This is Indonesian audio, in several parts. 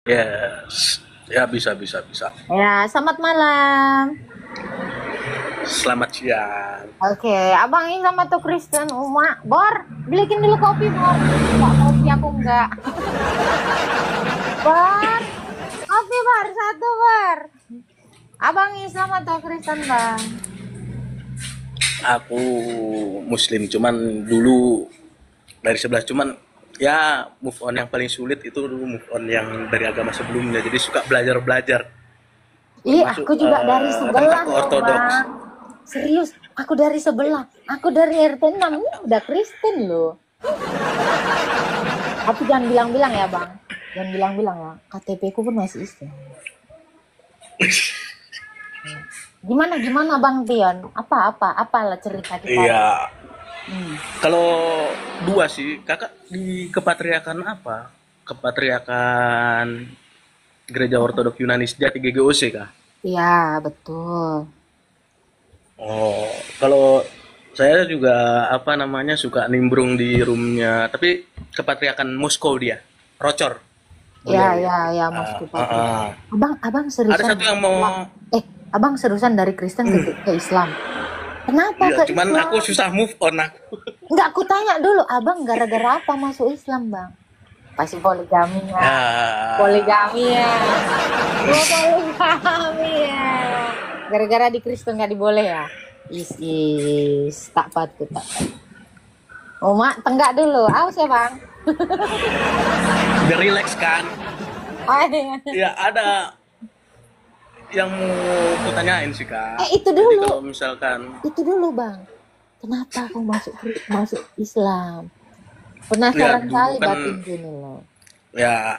Yes. Ya, bisa bisa bisa. Ya, selamat malam. Selamat siang. Oke, abang ini sama tuh Kristen Uma. Bor, belikin dulu kopi, Bor. Enggak, kopi aku enggak. Bor, kopi, Bor. Satu, Bor. Abang Islam atau Kristen, Bang? Aku Muslim, cuman dulu dari 11, cuman ya move on yang paling sulit itu dulu move on yang dari agama sebelumnya. Jadi suka belajar-belajar, Ih, termasuk aku juga dari kan sebelah aku loh, ortodoks. Bang. Serius, aku dari sebelah. Aku dari RT 6 ini udah Kristen loh. Tapi jangan bilang-bilang ya, Bang. Jangan bilang-bilang ya. KTP ku pun masih Islam. Gimana gimana Bang Tion? Apalah cerita kita nih. Iya, Hmm. kalau dua sih, kakak di kepatriakan apa? Kepatriakan Gereja Ortodok Yunanis Jati GGOC kah? Iya, betul. Oh, kalau saya juga apa namanya suka nimbrung di roomnya, tapi kepatriakan Moskow dia, Rocor, Ya, beliau. ya, ya, Mas Ah, ah, Kupatri. ah. Abang Ada seriusan satu dari yang Islam. mau, Abang seriusan dari Kristen ke Islam. Kenapa ya ke cuman aku Islam? susah move on aku. Enggak, aku tanya dulu, Abang gara-gara apa masuk Islam, Bang? Pasti poligami ya. Ya, Poligami ya. Gua poligami ya. Gara-gara di Kristen nggak diboleh ya? Is, tak patut, tak patut. Oh, Mak, tenggak dulu. Awas ya, Bang. udah relax kan? Oh, iya. Ya ada yang mau kutanyain sih kak. Itu Jadi dulu. kalau misalkan, Itu dulu, Bang. Kenapa aku masuk Islam? ya Penasaran dulu kali kan, batinku ini loh. ya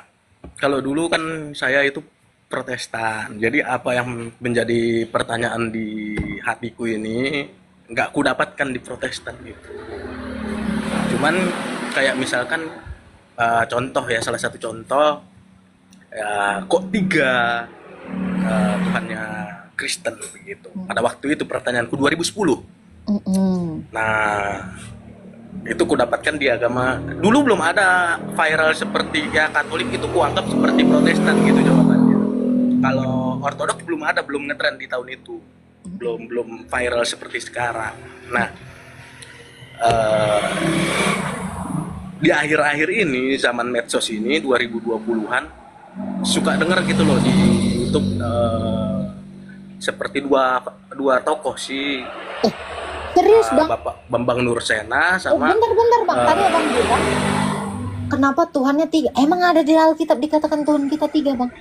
kalau dulu kan saya itu Protestan. Jadi apa yang menjadi pertanyaan di hatiku ini nggak ku dapatkan di Protestan gitu. Cuman kayak misalkan contoh ya, salah satu contoh ya, kok tiga Tuhannya Kristen begitu. Pada waktu itu pertanyaanku 2010. Mm-mm. Nah, itu ku dapatkan di agama dulu belum ada viral seperti ya Katolik itu kuanggap seperti Protestan gitu jawabannya. Kalau Ortodoks belum ada, belum ngetren di tahun itu, belum belum viral seperti sekarang. Nah, eh, di akhir-akhir ini zaman medsos ini 2020-an suka denger gitu loh di YouTube, seperti dua dua tokoh sih, Serius, Bang? Bapak Bambang Nursena sama Bentar-bentar, Bang. Tadi eh, Abang bilang, kenapa Tuhannya tiga? Emang ada di Alkitab dikatakan Tuhan kita tiga, Bang?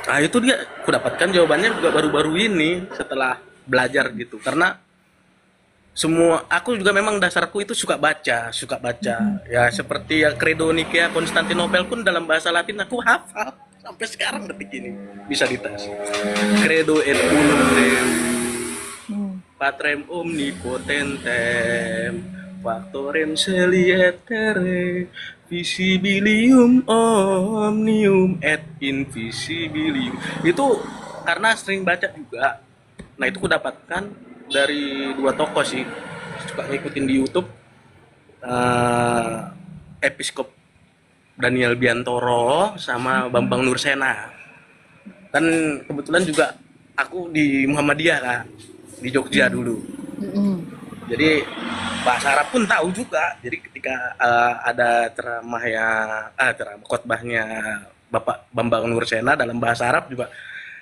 nah itu dia aku dapatkan jawabannya juga baru-baru ini setelah belajar gitu, karena semua aku juga memang dasarku itu suka baca ya, seperti ya Credo Nikea Konstantinopel pun dalam bahasa Latin aku hafal sampai sekarang detik ini bisa dites. Credo et unum Deum Hmm. Patrem omnipotentem factorem celietere visibilium omnium et invisibilium. Itu karena sering baca juga. Nah, itu kudapatkan dari dua tokoh sih. Suka ngikutin di YouTube, eh, Episkop Daniel Biantoro sama Bambang Nursena. Kan kebetulan juga aku di Muhammadiyah kak, di Jogja dulu. Mm-mm. Jadi bahasa Arab pun tahu juga. Jadi ketika ada ceramah khotbahnya Bapak Bambang Nursena dalam bahasa Arab juga,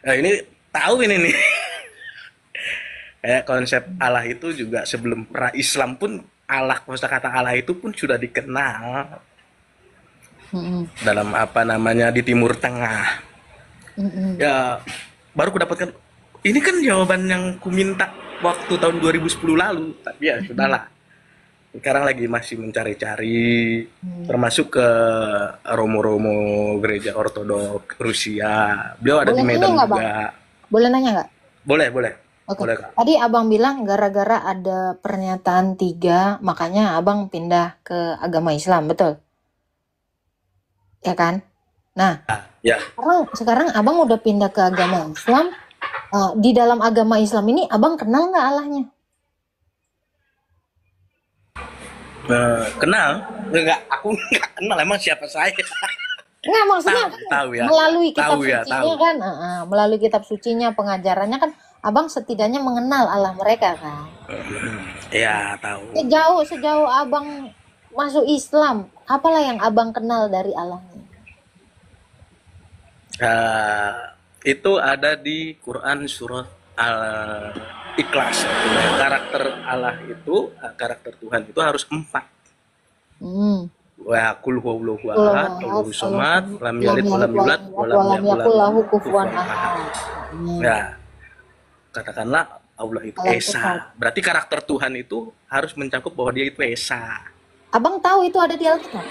ini tahu ini nih. Kayak konsep Allah itu juga sebelum pra Islam pun Allah, kosakata Allah itu pun sudah dikenal Mm-mm. dalam apa namanya di Timur Tengah. Mm-mm. Ya baru kudapatkan ini kan jawaban yang ku minta waktu tahun 2010 lalu. Tapi ya sudahlah. Sekarang lagi masih mencari-cari, Mm. termasuk ke Romo-Romo Gereja Ortodok Rusia. Beliau ada di Boleh nanya Medan nggak, Bang? juga. Boleh nanya nggak? Boleh, boleh. Oke. Boleh, Kak. Tadi Abang bilang gara-gara ada pernyataan tiga, makanya Abang pindah ke agama Islam, betul? Ya kan? Nah, Ya, sekarang Abang udah pindah ke agama Islam. Di dalam agama Islam ini Abang kenal nggak Allahnya? kenal? Enggak, aku enggak kenal emang siapa saya. Nggak, maksudnya Tahu, kan tahu ya. melalui kitab Tahu ya, sucinya tahu. kan, melalui kitab sucinya, pengajarannya kan, abang setidaknya mengenal Allah mereka kan. Ya, tahu. Sejauh abang masuk Islam, apalah yang abang kenal dari Allahnya? Eh, itu ada di Quran surat Al-Ikhlas. Karakter Allah itu, karakter Tuhan itu harus 4. Hmm. Wa kul huwallahu Allahu ahad, ahad, Allahu Allahu somad, samad, lam lam yalid wa lam yalid wa yulad, lam wa yulad, wa lam lam yakul yakul lahu lahu kufuwan kufuwan ahad. ahad. Ya, katakanlah Allah itu Allah itu Esa. satu. Berarti karakter Tuhan itu harus mencakup bahwa dia itu Esa. Abang tahu itu ada di Alkitab?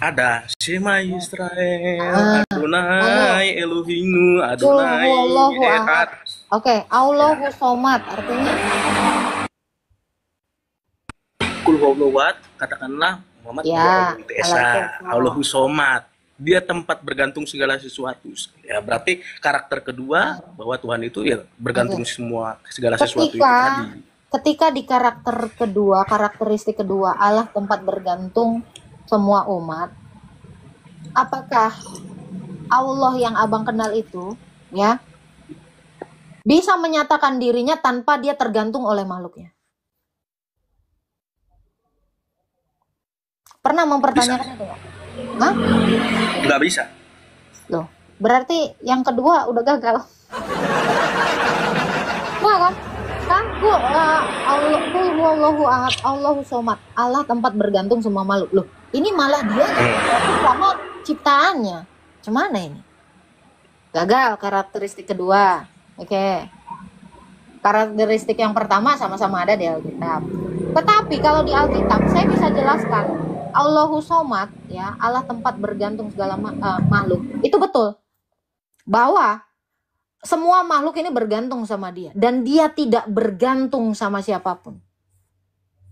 Ada Shema Israel, Ah, ayo. Adonai Elohinu, Kul Adonai huwallahu ahad. Echad. Oke, Allahu somad artinya Kul huwallahu ahad, katakanlah Muhammad ya, Allah itu Allah Esa, itu Allahu somad. Dia tempat bergantung segala sesuatu. Ya, berarti karakter kedua bahwa Tuhan itu ya bergantung semua segala sesuatu itu ketika tadi. ketika di karakter kedua, karakteristik kedua, Allah tempat bergantung semua umat. Apakah Allah yang abang kenal itu, ya, bisa menyatakan dirinya tanpa dia tergantung oleh makhluknya? Pernah mempertanyakan itu nggak? Hah? Nggak bisa. Loh, berarti yang kedua udah gagal. Nah kan? Kan Allah kul huwallahu ahad, Allahu somad. Allah tempat bergantung semua makhluk. Loh, ini malah dia sama ciptaannya. Gimana ini? Gagal karakteristik kedua. Oke. Karakteristik yang pertama sama-sama ada di Alkitab. Tetapi kalau di Alkitab saya bisa jelaskan Allahu somad, ya, Allah tempat bergantung segala makhluk. Itu betul. Bahwa semua makhluk ini bergantung sama dia dan dia tidak bergantung sama siapapun.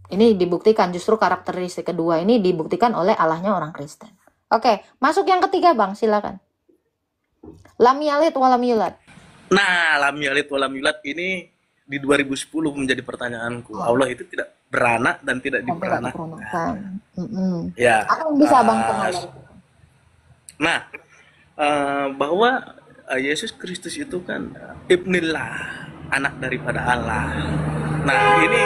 Ini dibuktikan, justru karakteristik kedua ini dibuktikan oleh Allahnya orang Kristen. Oke, masuk yang ketiga, Bang, silakan. Lam yalid wa lam yulad. Nah, lam yalid wa lam yulad ini di 2010 menjadi pertanyaanku. Allah itu tidak beranak dan tidak diperanakan. Ya. Apa yang bisa Bang kenal dari itu? Nah, bahwa Yesus Kristus itu kan Ibnillah, anak daripada Allah. Nah, ini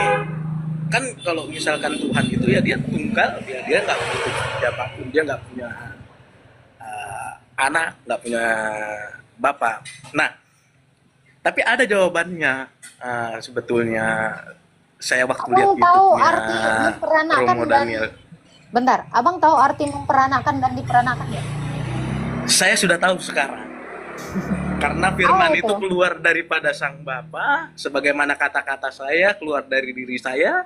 kan kalau misalkan Tuhan itu ya dia tunggal, dia nggak butuh siapapun, dia nggak punya anak, nggak punya bapak. Nah, tapi ada jawabannya sebetulnya. Saya waktu lihat tahu YouTube-nya arti memperanakan Romo dan Daniel. Bentar, Abang tahu arti memperanakan dan diperanakan ya? Saya sudah tahu sekarang. Karena firman Oh, itu keluar daripada Sang Bapa, sebagaimana kata-kata saya keluar dari diri saya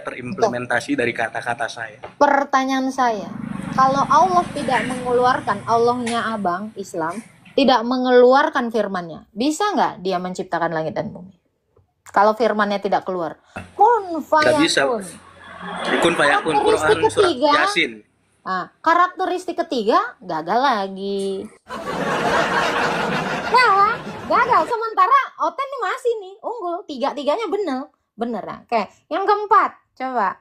terimplementasi dari kata-kata saya. Pertanyaan saya, kalau Allah tidak mengeluarkan, Allahnya Abang Islam tidak mengeluarkan firmannya, bisa nggak dia menciptakan langit dan bumi? Kalau firmannya tidak keluar, kun Tidak bisa. fayakun. Kun fayakun, Quran surat Yasin. Nah, karakteristik ketiga gagal lagi. Nah, gagal. Sementara Oten nih masih nih unggul. Tiga-tiganya bener. Nah. Oke, yang keempat, coba.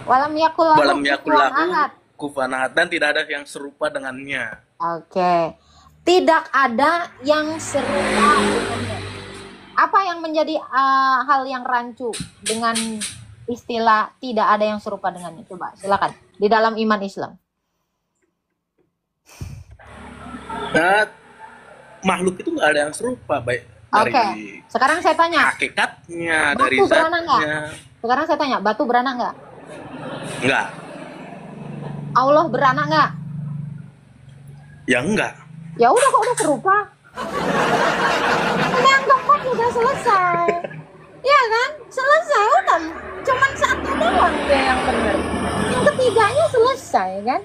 Walam yakul lahu kufuwan ahad. Kufuwan ahad, dan tidak ada yang serupa dengannya. Oke. Tidak ada yang serupa dengannya. Apa yang menjadi hal yang rancu dengan istilah tidak ada yang serupa dengannya? Coba silakan. Di dalam iman Islam. Nah, makhluk itu nggak ada yang serupa, baik dari sekarang saya tanya. Hakikatnya, Batu dari beranak nggak? zatnya. Sekarang saya tanya, batu beranak nggak? Nggak. Allah beranak nggak? Ya enggak. Ya udah kok udah serupa. Yang keempat sudah selesai. Ya kan? Selesai udah. Cuman satu doang dia yang benar. Yang ketiganya selesai kan?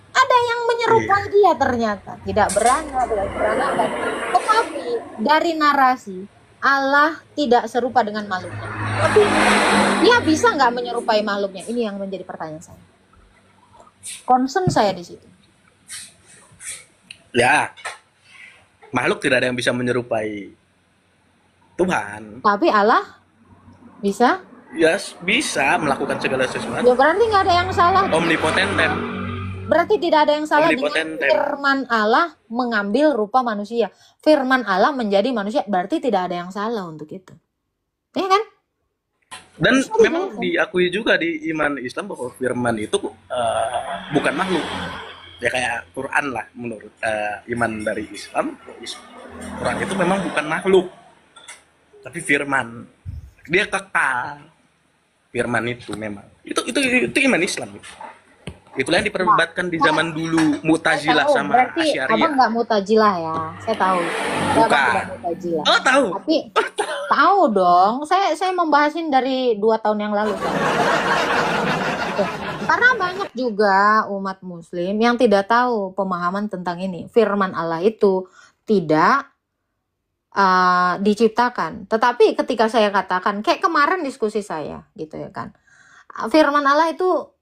Ada yang menyerupai dia ternyata. Tidak beranak, tidak beranakan. Tetapi dari narasi Allah tidak serupa dengan makhluknya. Tapi dia bisa nggak menyerupai makhluknya? Ini yang menjadi pertanyaan saya. Concern saya di situ. Ya, makhluk tidak ada yang bisa menyerupai Tuhan. Tapi Allah bisa. Ya bisa melakukan segala sesuatu. Ya berarti nggak ada yang salah. Omnipotentem. Berarti tidak ada yang salah dengan Omnipotentem. firman Allah mengambil rupa manusia. Firman Allah menjadi manusia, berarti tidak ada yang salah untuk itu. Ya kan? Dan Bisa memang dijelaskan. diakui juga di iman Islam bahwa firman itu bukan makhluk. Ya kayak Quran lah menurut iman dari Islam. Quran itu memang bukan makhluk, tapi firman. Dia kekal. Firman itu memang. Itu iman Islam. Itulah yang diperdebatkan di zaman dulu Saya Mu'tazilah tahu, sama berarti abang Asy'ariyah. nggak mutajilah ya. Saya tahu. Abang tidak Bukan. mutajilah. Oh, tahu. Tapi tahu dong. Saya membahasin dari 2 tahun yang lalu. Karena banyak juga umat Muslim yang tidak tahu pemahaman tentang ini. Firman Allah itu tidak diciptakan. Tetapi ketika saya katakan, kayak kemarin diskusi saya, gitu ya kan. Firman Allah itu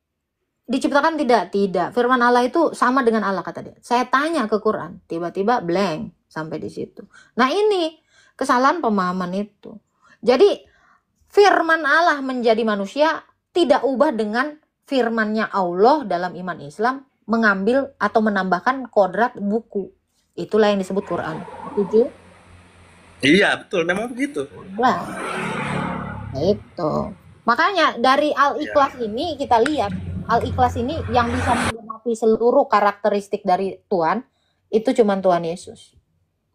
diciptakan tidak. Firman Allah itu sama dengan Allah, kata dia. Saya tanya ke Quran, tiba-tiba blank sampai di situ. Nah ini kesalahan pemahaman itu. Jadi firman Allah menjadi manusia tidak ubah dengan firmannya Allah dalam iman Islam mengambil atau menambahkan kodrat buku. Itulah yang disebut Quran. Setuju? Iya, betul. Memang begitu. Nah, itu. Makanya dari Al-Ikhlas ini kita lihat, Al-Ikhlas ini yang bisa menggenapi seluruh karakteristik dari Tuhan, itu cuman Tuhan Yesus.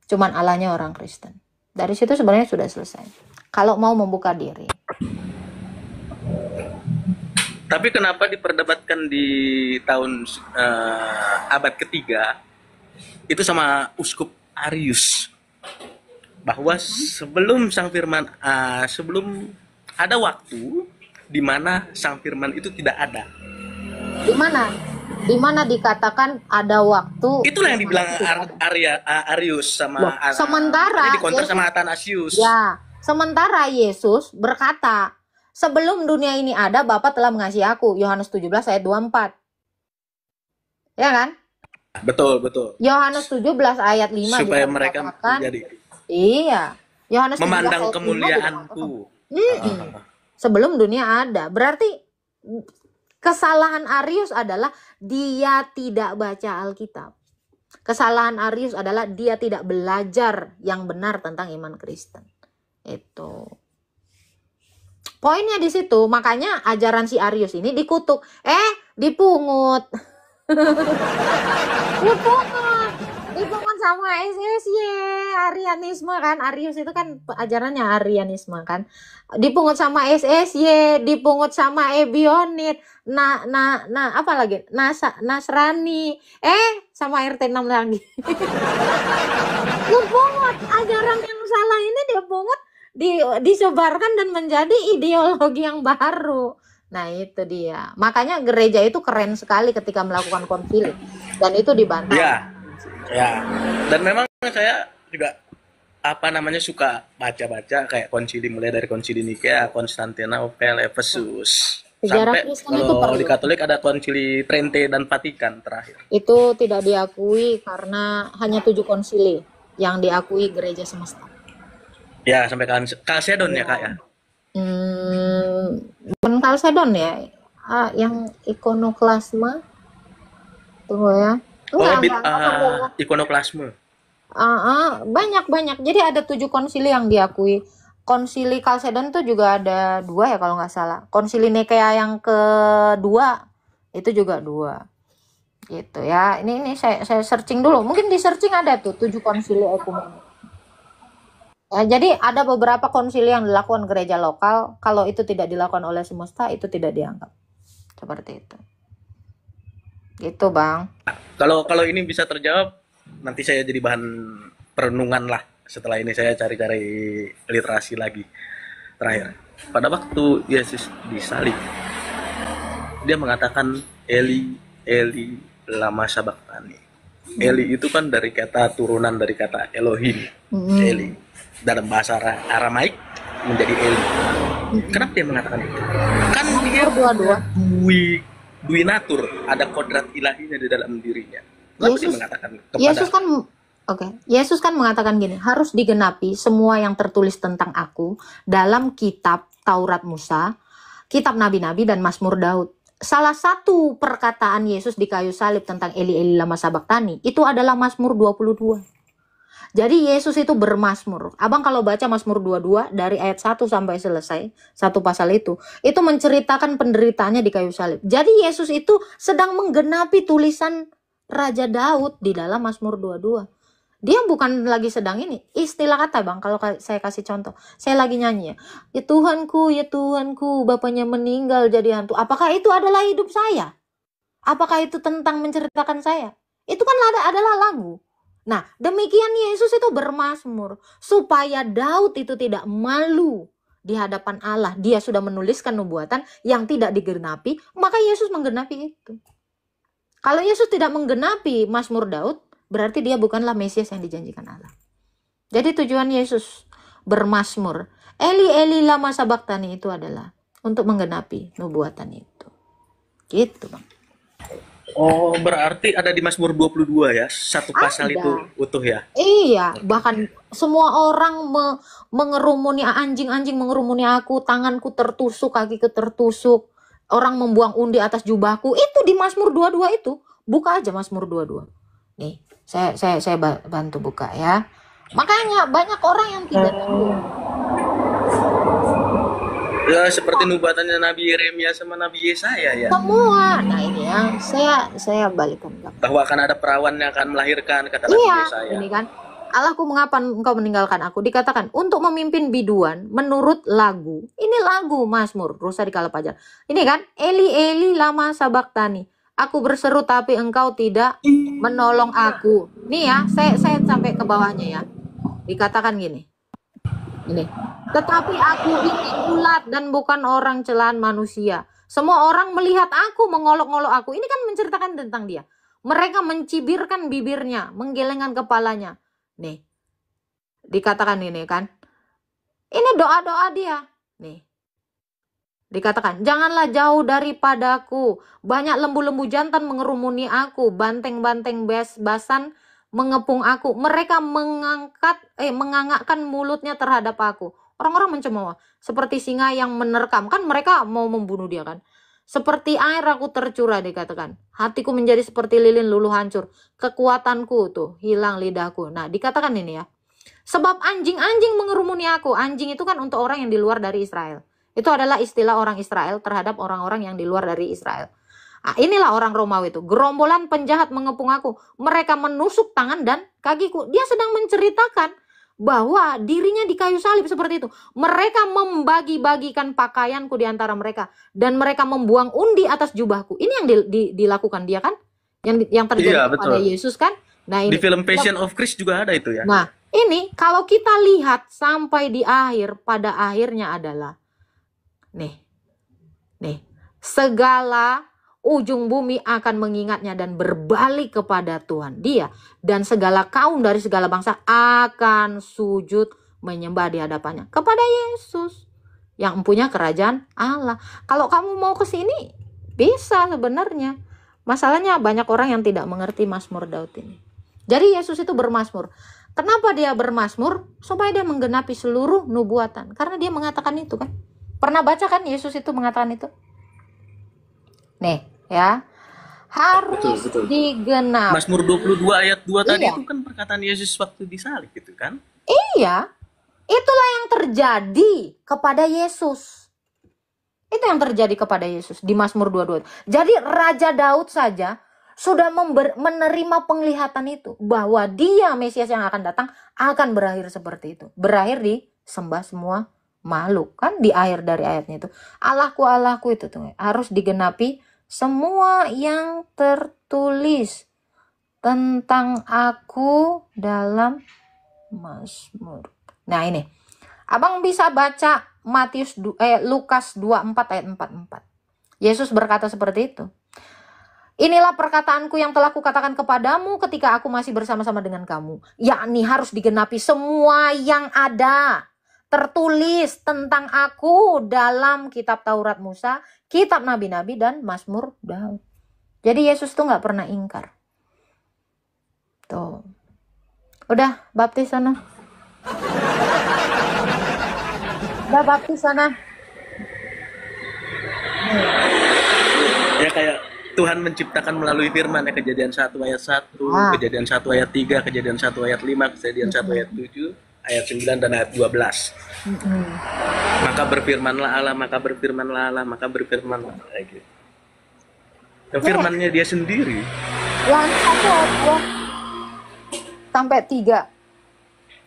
Cuman Allahnya orang Kristen. Dari situ sebenarnya sudah selesai. Kalau mau membuka diri. Tapi kenapa diperdebatkan di tahun abad ketiga itu sama Uskup Arius bahwa sebelum Sang Firman sebelum ada waktu di mana Sang Firman itu tidak ada. Di mana? Di mana dikatakan ada waktu? Itulah yang dibilang Arius sama Loh, sementara jadi dikonter Yesus, sama Athanasius. ya, sementara Yesus berkata, sebelum dunia ini ada, Bapa telah mengasihi aku. Yohanes 17 ayat 24. Ya kan? Betul, betul. Yohanes 17 ayat 5 Supaya juga mereka dikatakan, menjadi iya. Yohanes 17 memandang ayat 5 kemuliaanku. dikatakan, sebelum dunia ada. Berarti kesalahan Arius adalah dia tidak baca Alkitab. Kesalahan Arius adalah dia tidak belajar yang benar tentang iman Kristen. Itu. Poinnya di situ. Makanya ajaran si Arius ini dikutuk. Dipungut. Dipungut sama SSY, Arianisme kan. Arius itu kan ajarannya Arianisme kan. Dipungut sama SSY, dipungut sama Ebionit, apa lagi? Nasrani. Sama RT 6 lagi. Dipungut. Ajaran yang salah ini dipungut, disebarkan dan menjadi ideologi yang baru. Nah itu dia. Makanya gereja itu keren sekali ketika melakukan konsili. Dan itu dibantah. Ya. Dan memang saya juga suka baca-baca kayak konsili, mulai dari konsili Nikea, Konstantinopel, Efesus. Sejarah Sampai Kristen itu kalau perlu. di Katolik ada konsili Trente dan Vatikan terakhir. Itu tidak diakui karena hanya 7 konsili yang diakui gereja semesta. Ya, sampai Kalsedon ya, Kak ya. Bukan Kalsedon ya. Yang ikonoklasma. Tunggu ya. Ikonoklasme. Banyak. Jadi ada 7 konsili yang diakui. Konsili Kalsedon itu juga ada 2 ya kalau nggak salah. Konsili Nikea yang kedua itu juga 2. Gitu ya. Ini saya searching dulu. Mungkin di searching ada tuh 7 konsili ekumenik. Jadi ada beberapa konsili yang dilakukan gereja lokal. Kalau itu tidak dilakukan oleh semesta, itu tidak dianggap. Seperti itu. Gitu Bang. Kalau ini bisa terjawab, nanti saya jadi bahan perenungan lah. Setelah ini saya cari-cari literasi lagi. Terakhir, pada waktu Yesus disalib, dia mengatakan Eli, Eli, lama sabachthani. Eli itu kan dari kata turunan dari kata Elohim. Eli. Dalam bahasa Aramaik menjadi Eli. Kenapa dia mengatakan itu? Kan dia dui natur, ada kodrat ilahinya di dalam dirinya. Kenapa dia mengatakan kepada Yesus kan mengatakan gini, harus digenapi semua yang tertulis tentang aku dalam kitab Taurat Musa, kitab nabi-nabi dan Mazmur Daud. Salah satu perkataan Yesus di kayu salib tentang Eli Eli lama sabachthani itu adalah Mazmur 22. Jadi Yesus itu bermazmur. Abang kalau baca Mazmur 22 dari ayat 1 sampai selesai, satu pasal itu menceritakan penderitaannya di kayu salib. Jadi Yesus itu sedang menggenapi tulisan Raja Daud di dalam Mazmur 22. Dia bukan lagi sedang ini. Istilah kata bang, kalau saya kasih contoh. Saya lagi nyanyi ya Tuhanku, bapaknya meninggal jadi hantu. Apakah itu adalah hidup saya? Apakah itu tentang menceritakan saya? Itu kan adalah lagu. Nah, demikian Yesus itu bermazmur supaya Daud itu tidak malu di hadapan Allah. Dia sudah menuliskan nubuatan yang tidak digenapi, maka Yesus menggenapi itu. Kalau Yesus tidak menggenapi Mazmur Daud, berarti dia bukanlah Mesias yang dijanjikan Allah. Jadi tujuan Yesus bermazmur, Eli Eli lama sabachthani, itu adalah untuk menggenapi nubuatan itu. Gitu bang. Oh, berarti ada di Mazmur 22 ya? Satu pasal Ada. itu utuh ya? Iya, bahkan semua orang mengerumuni, anjing-anjing mengerumuni aku, tanganku tertusuk, kakiku tertusuk, orang membuang undi atas jubahku. Itu di Mazmur 22 itu. Buka aja Mazmur 22. Nih, saya bantu buka ya. Makanya banyak orang yang tidak tahu. Ya, seperti nubuatannya Nabi Yeremia sama Nabi Yesaya ya. Semua. Nah ini ya, saya balikan. Bahwa akan ada perawan yang akan melahirkan, kata Nabi Iya, Yesaya. ini kan. Allahku, mengapa engkau meninggalkan aku? Dikatakan untuk memimpin biduan menurut lagu. Ini lagu Mazmur, rusa di kala pajar. Ini kan, Eli Eli lama sabachthani. Aku berseru tapi engkau tidak menolong aku. Nih ya, saya sampai ke bawahnya ya. Dikatakan gini. Ini. Tetapi aku ini ulat dan bukan orang celaan manusia. Semua orang melihat aku, mengolok-olok aku. Ini kan menceritakan tentang dia. Mereka mencibirkan bibirnya, menggelengkan kepalanya. Nih. Dikatakan ini kan. Ini doa-doa dia. Nih. Dikatakan, janganlah jauh daripadaku. Banyak lembu-lembu jantan mengerumuni aku. Banteng-banteng basan mengepung aku. Mereka mengangakkan mulutnya terhadap aku. Orang-orang mencemooh. Seperti singa yang menerkam. Kan mereka mau membunuh dia kan. Seperti air aku tercurah, dikatakan. Hatiku menjadi seperti lilin luluh hancur. Kekuatanku tuh hilang lidahku. Nah, dikatakan ini ya. Sebab anjing-anjing mengerumuni aku. Anjing itu kan untuk orang yang di luar dari Israel. Itu adalah istilah orang Israel terhadap orang-orang yang di luar dari Israel. Nah, inilah orang Romawi itu. Gerombolan penjahat mengepung aku. Mereka menusuk tangan dan kakiku. Dia sedang menceritakan bahwa dirinya di kayu salib seperti itu. Mereka membagi-bagikan pakaianku di antara mereka. Dan mereka membuang undi atas jubahku. Ini yang dilakukan dia kan? Yang terjadi pada Yesus kan? Nah, ini. Di film Passion of Christ juga ada itu ya. Nah, ini kalau kita lihat sampai di akhir, pada akhirnya adalah nih, segala ujung bumi akan mengingatnya dan berbalik kepada Tuhan dia, dan segala kaum dari segala bangsa akan sujud menyembah di hadapannya kepada Yesus yang mempunyai kerajaan Allah. Kalau kamu mau ke sini bisa sebenarnya. Masalahnya banyak orang yang tidak mengerti Mazmur Daud ini. Jadi Yesus itu bermazmur. Kenapa dia bermazmur? Supaya dia menggenapi seluruh nubuatan. Karena dia mengatakan itu kan. Pernah baca kan Yesus itu mengatakan itu? Nih ya. Harus betul. Digenapi. Mazmur 22 ayat 2 tadi itu kan perkataan Yesus waktu disalib gitu kan? Iya. Itulah yang terjadi kepada Yesus. Itu yang terjadi kepada Yesus di Mazmur 22. Jadi Raja Daud saja sudah menerima penglihatan itu. Bahwa dia Mesias yang akan datang akan berakhir seperti itu. Berakhir disembah semua makhluk. Kan di akhir dari ayatnya itu. Allahku itu tuh harus digenapi semua yang tertulis tentang aku dalam Mazmur. Nah ini. Abang bisa baca Lukas 24 ayat 44. Yesus berkata seperti itu. Inilah perkataanku yang telah kukatakan kepadamu ketika aku masih bersama-sama dengan kamu. Yakni harus digenapi semua yang ada tertulis tentang aku dalam kitab Taurat Musa, kitab Nabi-Nabi, dan Mazmur Daud. Jadi Yesus tuh gak pernah ingkar. Tuh. Udah, baptis sana. Udah, baptis sana. Ya kayak Tuhan menciptakan melalui firman ya, kejadian 1 ayat 1, Ah, kejadian 1 ayat 3, kejadian 1 ayat 5, kejadian 1 ayat 7, ayat 9 dan ayat 12. mm-mm. Maka berfirmanlah Allah, maka berfirmanlah Allah, maka berfirmanlah kayak gitu. Dan Nih, firmannya dia sendiri. Yohanes 1 ayat 2 sampai 3.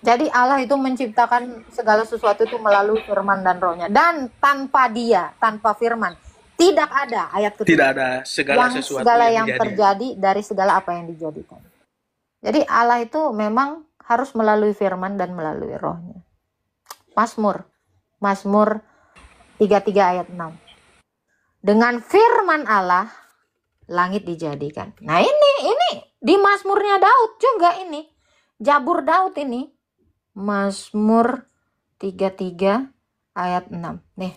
Jadi Allah itu menciptakan segala sesuatu itu melalui firman dan rohnya. Dan tanpa dia, tanpa firman, tidak ada, ayat Tidak ketiga, ada segala yang sesuatu segala yang yang menjadi. terjadi dari segala apa yang dijadikan. Jadi Allah itu memang harus melalui firman dan melalui rohnya. Mazmur 33 ayat 6. Dengan firman Allah, langit dijadikan. Nah ini di Mazmurnya Daud juga ini. Jabur Daud ini. Mazmur 33 ayat 6. Nih.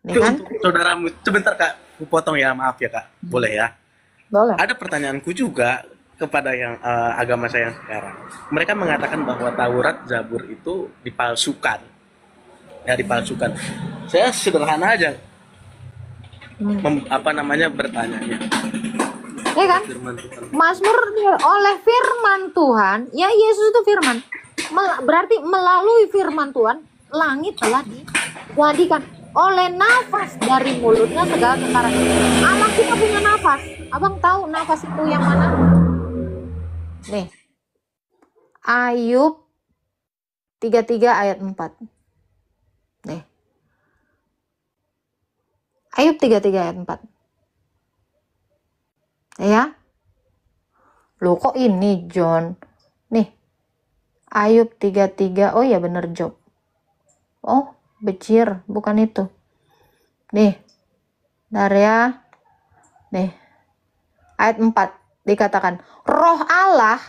Nih Itu kan? untuk saudaramu. Sebentar Kak, aku potong ya, maaf ya Kak. Boleh ya? Boleh. Ada pertanyaanku juga kepada yang agama saya yang sekarang. Mereka mengatakan bahwa Taurat, Zabur itu dipalsukan. Ya dipalsukan. Saya sederhana aja bertanya. Ya kan? Firman Tuhan. Mazmur oleh firman Tuhan, ya Yesus itu firman. Berarti melalui firman Tuhan, langit telah dijadikan oleh nafas dari mulutnya segala perkara. Allah kita punya nafas. Abang tahu nafas itu yang mana? Nih. Ayub 33 ayat 4. Nih. Ayub 33 ayat 4. Ya. Loh kok ini John? Nih. Ayub 33. Oh ya bener Job. Oh, becir, bukan itu. Nih. Daria. Nih. Ayat 4 dikatakan, Roh Allah.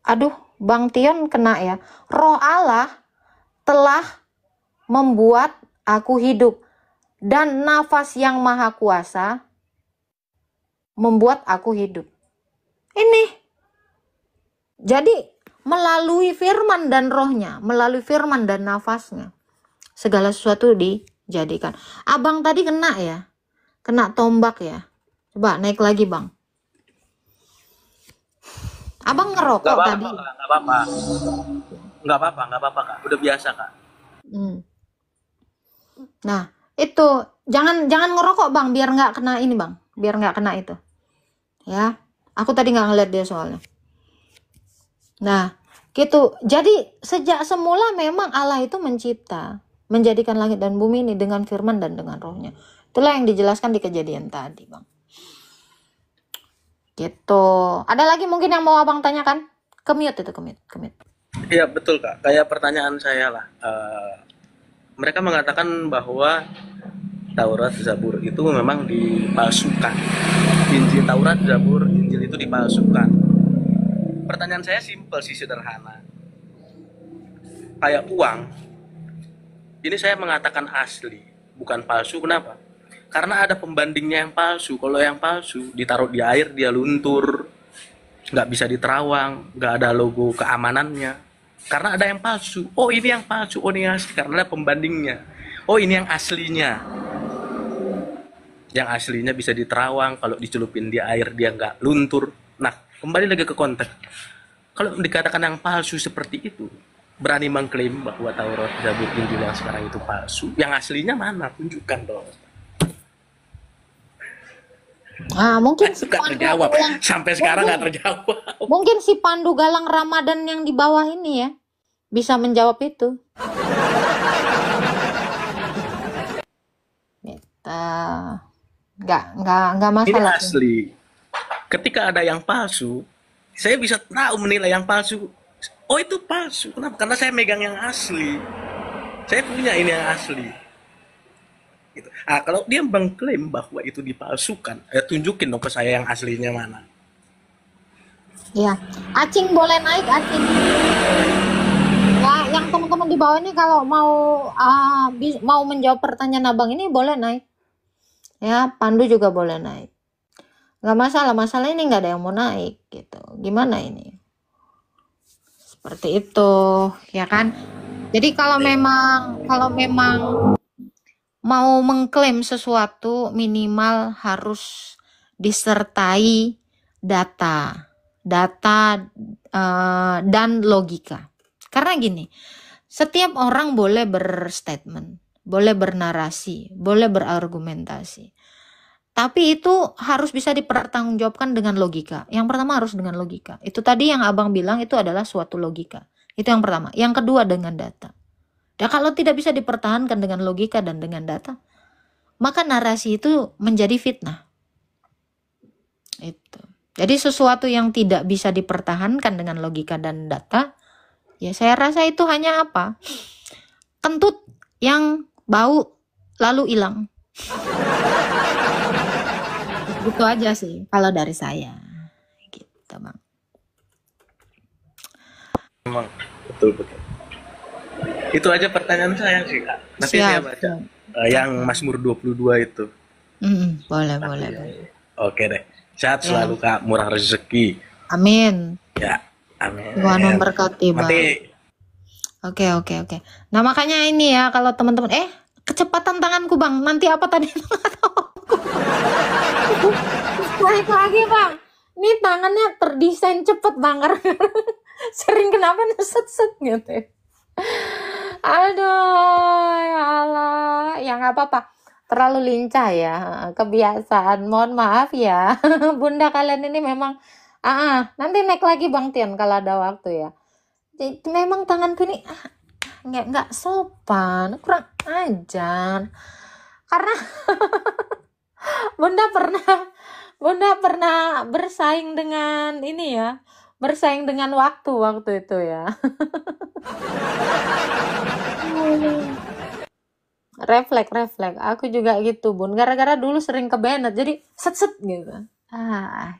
Aduh, Bang Tion kena ya. Roh Allah telah membuat aku hidup, dan nafas yang maha kuasa membuat aku hidup. Ini. Jadi melalui firman dan rohnya, melalui firman dan nafasnya, segala sesuatu dijadikan. Abang tadi kena ya, kena tombak ya. Coba naik lagi bang. Abang ngerokok tadi. Nggak apa-apa Kak. Udah biasa Kak. Nah itu jangan ngerokok bang, biar nggak kena ini bang, biar nggak kena itu. Ya, aku tadi nggak ngeliat dia soalnya. Nah, gitu. Jadi sejak semula memang Allah itu mencipta, menjadikan langit dan bumi ini dengan firman dan dengan rohnya. Itulah yang dijelaskan di kejadian tadi, Bang. Gitu. Ada lagi mungkin yang mau abang tanyakan? Kemute itu, kemute. Iya betul Kak. Kayak pertanyaan saya lah. Mereka mengatakan bahwa Taurat, Zabur itu memang dipalsukan. Injil, Taurat, Zabur, Injil itu dipalsukan. Pertanyaan saya simpel sih, sederhana. Kayak uang, ini saya mengatakan asli, bukan palsu. Kenapa? Karena ada pembandingnya yang palsu. Kalau yang palsu ditaruh di air dia luntur, nggak bisa diterawang, nggak ada logo keamanannya. Karena ada yang palsu. Oh ini yang palsu, oh ini yang asli. Karena ada pembandingnya. Oh ini yang aslinya. Yang aslinya bisa diterawang, kalau dicelupin di air dia nggak luntur. Nah, kembali lagi ke konteks. Kalau dikatakan yang palsu seperti itu, berani mengklaim bahwa Taurat, Zabur, Injil yang sekarang itu palsu, yang aslinya mana? Tunjukkan dong. Ah, mungkin Itu nggak terjawab. Sampai sekarang nggak terjawab. Mungkin si Pandu Galang Ramadan yang di bawah ini ya bisa menjawab itu. Nggak masalah. Ini asli. Ketika ada yang palsu, saya bisa tahu menilai yang palsu. Oh itu palsu. Kenapa? Karena saya megang yang asli. Saya punya ini yang asli. Gitu. Ah, kalau dia mengklaim bahwa itu dipalsukan, tunjukin dong ke saya yang aslinya mana. Ya, Acing boleh naik, Acing. Ya, yang teman-teman di bawah ini kalau mau menjawab pertanyaan abang ini boleh naik. Ya, Pandu juga boleh naik. Nggak masalah, masalah ini nggak ada yang mau naik gitu. Gimana ini? Seperti itu, ya kan? Jadi kalau memang mau mengklaim sesuatu minimal harus disertai data, data dan logika. Karena gini, setiap orang boleh berstatement, boleh bernarasi, boleh berargumentasi. Tapi itu harus bisa dipertanggungjawabkan dengan logika. Yang pertama harus dengan logika. Itu tadi yang abang bilang itu adalah suatu logika. Itu yang pertama. Yang kedua dengan data. Dan kalau tidak bisa dipertahankan dengan logika dan dengan data, maka narasi itu menjadi fitnah. Itu. Jadi sesuatu yang tidak bisa dipertahankan dengan logika dan data, ya saya rasa itu hanya apa? Kentut yang bau lalu hilang. Gitu aja sih kalau dari saya. Gitu, Bang. Memang betul betul. Itu aja pertanyaan saya sih kak. Nanti saya Siap, baca siap. yang Mazmur 22 itu. Boleh, boleh, Nanti boleh. oke deh. Sehat Ya, selalu kak, murah rezeki. amin. Ya, Tuhan amin. memberkati, Bang. Nanti Oke, oke, oke. Nah, makanya ini ya kalau teman-teman kecepatan tanganku, Bang. Nanti apa tadi? Naik lagi, Bang. Ini tangannya terdesain cepet, Bang. Karena sering kenapa set-set gitu. Aduh, ya Allah. Ya nggak apa-apa. Terlalu lincah ya. Kebiasaan. Mohon maaf ya. Bunda kalian ini memang nanti naik lagi Bang Tian kalau ada waktu ya. Jadi, memang tanganku ini nggak sopan, kurang ajar. Karena Bunda pernah bersaing dengan ini ya, bersaing dengan waktu itu ya. Refleks. Aku juga gitu, Bun. Gara-gara dulu sering ke Bennett, jadi set gitu.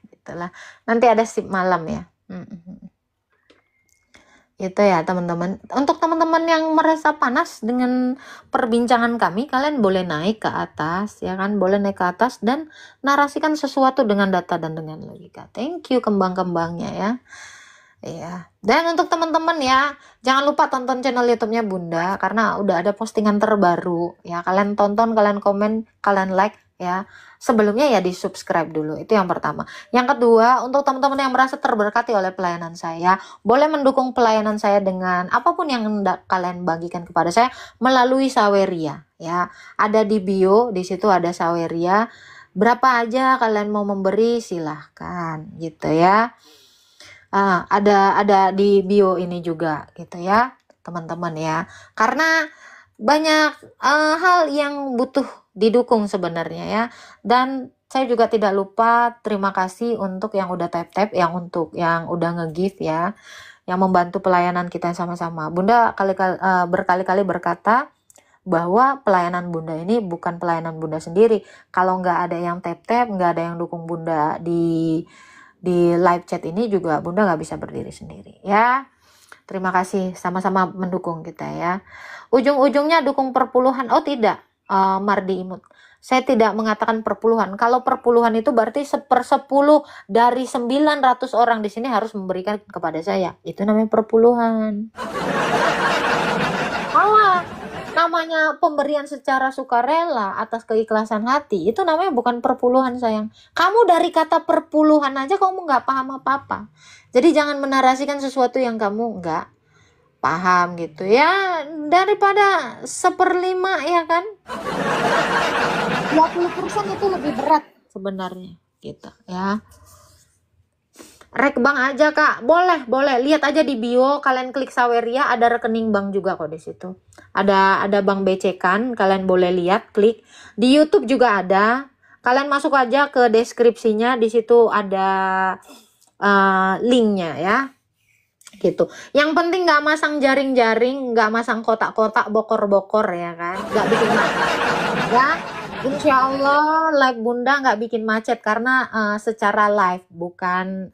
Gitulah. Nanti ada sip malam ya. Itu ya teman-teman. Untuk teman-teman yang merasa panas dengan perbincangan kami, kalian boleh naik ke atas, ya kan? Boleh naik ke atas dan narasikan sesuatu dengan data dan dengan logika. Thank you kembang-kembangnya ya. Iya. Dan untuk teman-teman ya, jangan lupa tonton channel YouTube-nya Bunda karena udah ada postingan terbaru ya. Kalian tonton, kalian komen, kalian like ya. Sebelumnya ya di-subscribe dulu. Itu yang pertama. Yang kedua, untuk teman-teman yang merasa terberkati oleh pelayanan saya, boleh mendukung pelayanan saya dengan apapun yang hendak kalian bagikan kepada saya melalui Saweria ya. Ada di bio, di situ ada Saweria. Berapa aja kalian mau memberi silahkan gitu ya. Ada di bio ini juga gitu ya teman-teman ya, karena banyak hal yang butuh didukung sebenarnya ya. Dan saya juga tidak lupa terima kasih untuk yang udah tap untuk yang udah nge-give ya, yang membantu pelayanan kita sama-sama. Bunda berkali-kali berkata bahwa pelayanan Bunda ini bukan pelayanan Bunda sendiri. Kalau nggak ada yang tap nggak ada yang dukung Bunda di live chat ini juga Bunda nggak bisa berdiri sendiri ya. Terima kasih sama-sama mendukung kita ya. Ujung-ujungnya dukung perpuluhan. Oh tidak, Mardi Imut. Saya tidak mengatakan perpuluhan. Kalau perpuluhan itu berarti 1/10 dari 900 orang di sini harus memberikan kepada saya. Itu namanya perpuluhan. Namanya pemberian secara sukarela atas keikhlasan hati, itu namanya bukan perpuluhan sayang. Kamu dari kata perpuluhan aja kamu nggak paham apa-apa. Jadi jangan menarasikan sesuatu yang kamu nggak paham gitu ya. Daripada 1/5 ya kan. 20% itu lebih berat sebenarnya gitu ya. Rek bank aja kak, boleh lihat aja di bio, kalian klik Saweria ada rekening bank juga kok di situ. Ada bank BC kan, kalian boleh lihat, klik. Di YouTube juga ada. Kalian masuk aja ke deskripsinya, di situ ada linknya ya. Gitu. Yang penting nggak masang jaring-jaring, nggak masang kotak-kotak bokor-bokor ya kan, nggak bikin ya. Insya Allah live Bunda nggak bikin macet karena secara live bukan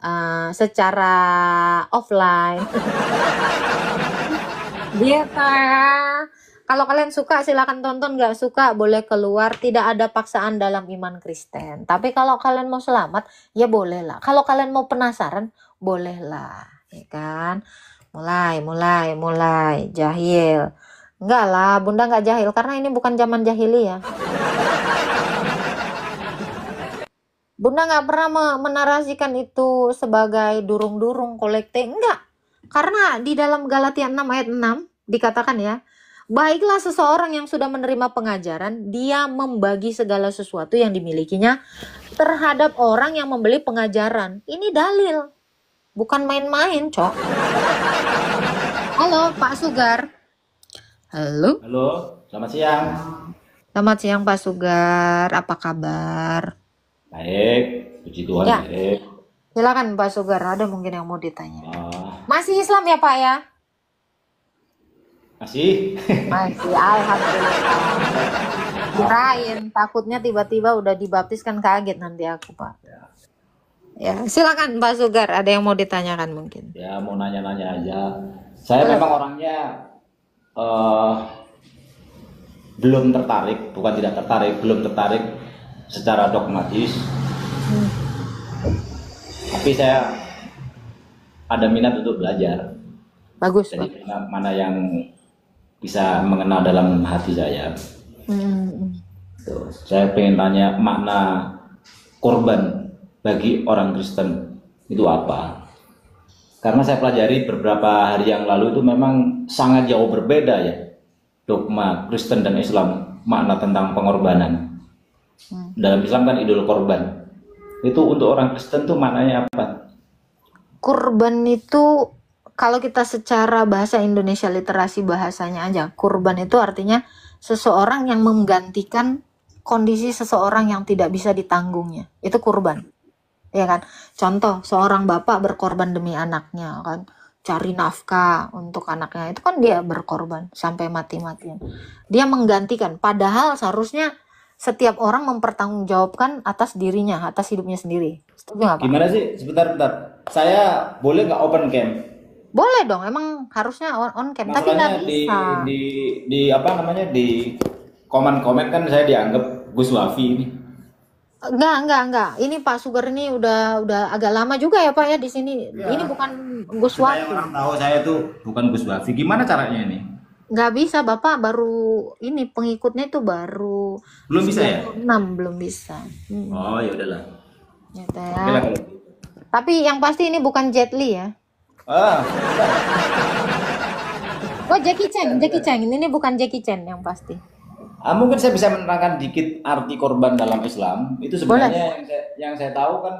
secara offline. Gitu ya. Kalau kalian suka silakan tonton, nggak suka boleh keluar. Tidak ada paksaan dalam iman Kristen. Tapi kalau kalian mau selamat ya bolehlah. Kalau kalian mau penasaran bolehlah, ya kan? Mulai. Jahil. Enggak lah, Bunda nggak jahil karena ini bukan zaman jahiliyah. Bunda nggak pernah menarasikan itu sebagai durung-durung kolekte. Enggak. Karena di dalam Galatia 6 ayat 6 dikatakan ya, baiklah seseorang yang sudah menerima pengajaran, dia membagi segala sesuatu yang dimilikinya terhadap orang yang membeli pengajaran. Ini dalil. Bukan main-main, Cok. Halo, Pak Sugar. Halo. Halo, selamat siang. Selamat siang, Pak Sugar. Apa kabar? Baik, puji Tuhan Ya. baik. Silakan Pak Sugar, ada mungkin yang mau ditanya. Ah, Masih Islam ya, Pak ya? masih? Masih, alhamdulillah. Kirain, takutnya tiba-tiba udah dibaptis kan kaget nanti aku, Pak. Ya, silakan Pak Sugar, ada yang mau ditanyakan mungkin. Ya, mau nanya-nanya aja. Saya memang orangnya belum tertarik, bukan tidak tertarik, belum tertarik secara dogmatis. Tapi saya ada minat untuk belajar. Bagus, Jadi Pak. mana yang bisa mengenal dalam hati saya. Tuh, saya pengen tanya makna korban bagi orang Kristen itu apa? Karena saya pelajari beberapa hari yang lalu itu memang sangat jauh berbeda ya dogma Kristen dan Islam makna tentang pengorbanan. Dalam Islam kan idul korban. Itu untuk orang Kristen tuh maknanya apa? Kurban itu kalau kita secara bahasa Indonesia literasi bahasanya aja, kurban itu artinya seseorang yang menggantikan kondisi seseorang yang tidak bisa ditanggungnya. Itu kurban. Ya kan? Contoh, seorang bapak berkorban demi anaknya kan, cari nafkah untuk anaknya. Itu kan dia berkorban sampai mati-matian. Dia menggantikan, padahal seharusnya setiap orang mempertanggungjawabkan atas dirinya, atas hidupnya sendiri. Setuju nggak, Pak? Gimana sih? Sebentar. Saya boleh nggak open cam? Boleh dong, emang harusnya on cam, tapi nggak Masalahnya bisa. di apa namanya di komen-komen kan saya dianggap Gus Wafi ini. Enggak. Ini Pak Sugar ini udah agak lama juga ya, Pak ya di sini. Ya. Ini bukan Gus Supaya Wafi. orang tahu saya itu bukan Gus Wafi. Gimana caranya ini? Nggak bisa, Bapak baru ini pengikutnya itu baru Belum bisa ya? 96, belum bisa. Oh, ya udahlah. Gitu ya. Oke lah kalau gitu. Tapi yang pasti ini bukan Jet Li ya. Ah, Oh, Jackie Chan. Ini bukan Jackie Chan yang pasti. mungkin saya bisa menerangkan dikit arti korban dalam Islam. Itu sebenarnya yang saya tahu kan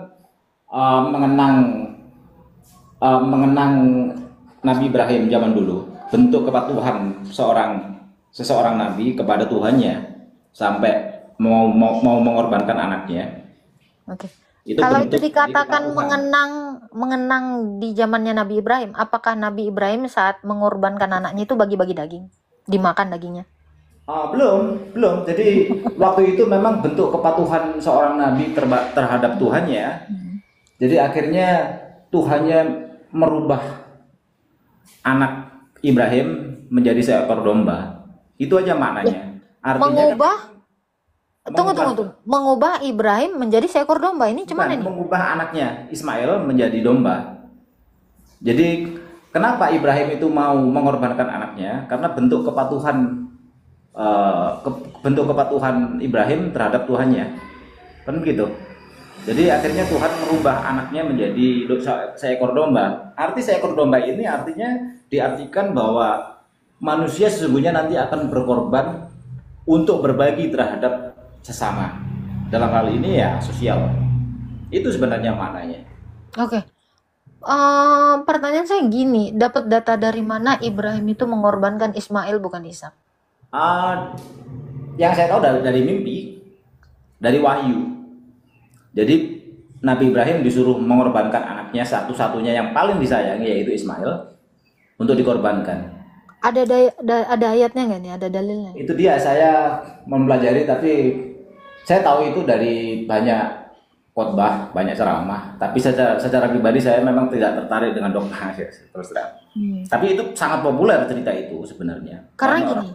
mengenang Nabi Ibrahim zaman dulu, bentuk kepatuhan seseorang nabi kepada Tuhannya sampai mau mengorbankan anaknya. Oke. Itu Kalau itu bentuk dikatakan dari kepatuhan. mengenang di zamannya Nabi Ibrahim, apakah Nabi Ibrahim saat mengorbankan anaknya itu bagi-bagi daging, dimakan dagingnya? Belum. Jadi waktu itu memang bentuk kepatuhan seorang nabi terhadap Tuhannya. Jadi akhirnya Tuhannya merubah anak Ibrahim menjadi seekor domba. Itu aja maknanya. Artinya Mengubah, Mengubah. tunggu. Mengubah Ibrahim menjadi seekor domba. Ini bukan, cuman ini. mengubah anaknya Ismail menjadi domba. Jadi kenapa Ibrahim itu mau mengorbankan anaknya? Karena bentuk kepatuhan Ibrahim terhadap Tuhannya, kan begitu. Jadi akhirnya Tuhan merubah anaknya menjadi seekor domba. Arti seekor domba ini artinya diartikan bahwa manusia sesungguhnya nanti akan berkorban untuk berbagi terhadap sesama. Dalam hal ini ya sosial. Itu sebenarnya maknanya. Oke. Pertanyaan saya gini, dapat data dari mana Ibrahim itu mengorbankan Ismail bukan Ishak? Yang saya tahu dari mimpi, dari wahyu. Jadi Nabi Ibrahim disuruh mengorbankan anaknya satu-satunya yang paling disayangi yaitu Ismail untuk dikorbankan. Ada ayatnya nggak nih? Ada dalilnya? Itu dia, saya mempelajari tapi saya tahu itu dari banyak khotbah, banyak ceramah. Tapi secara pribadi saya memang tidak tertarik dengan dogma terus terang. Tapi itu sangat populer cerita itu sebenarnya. Karena Banyak gini,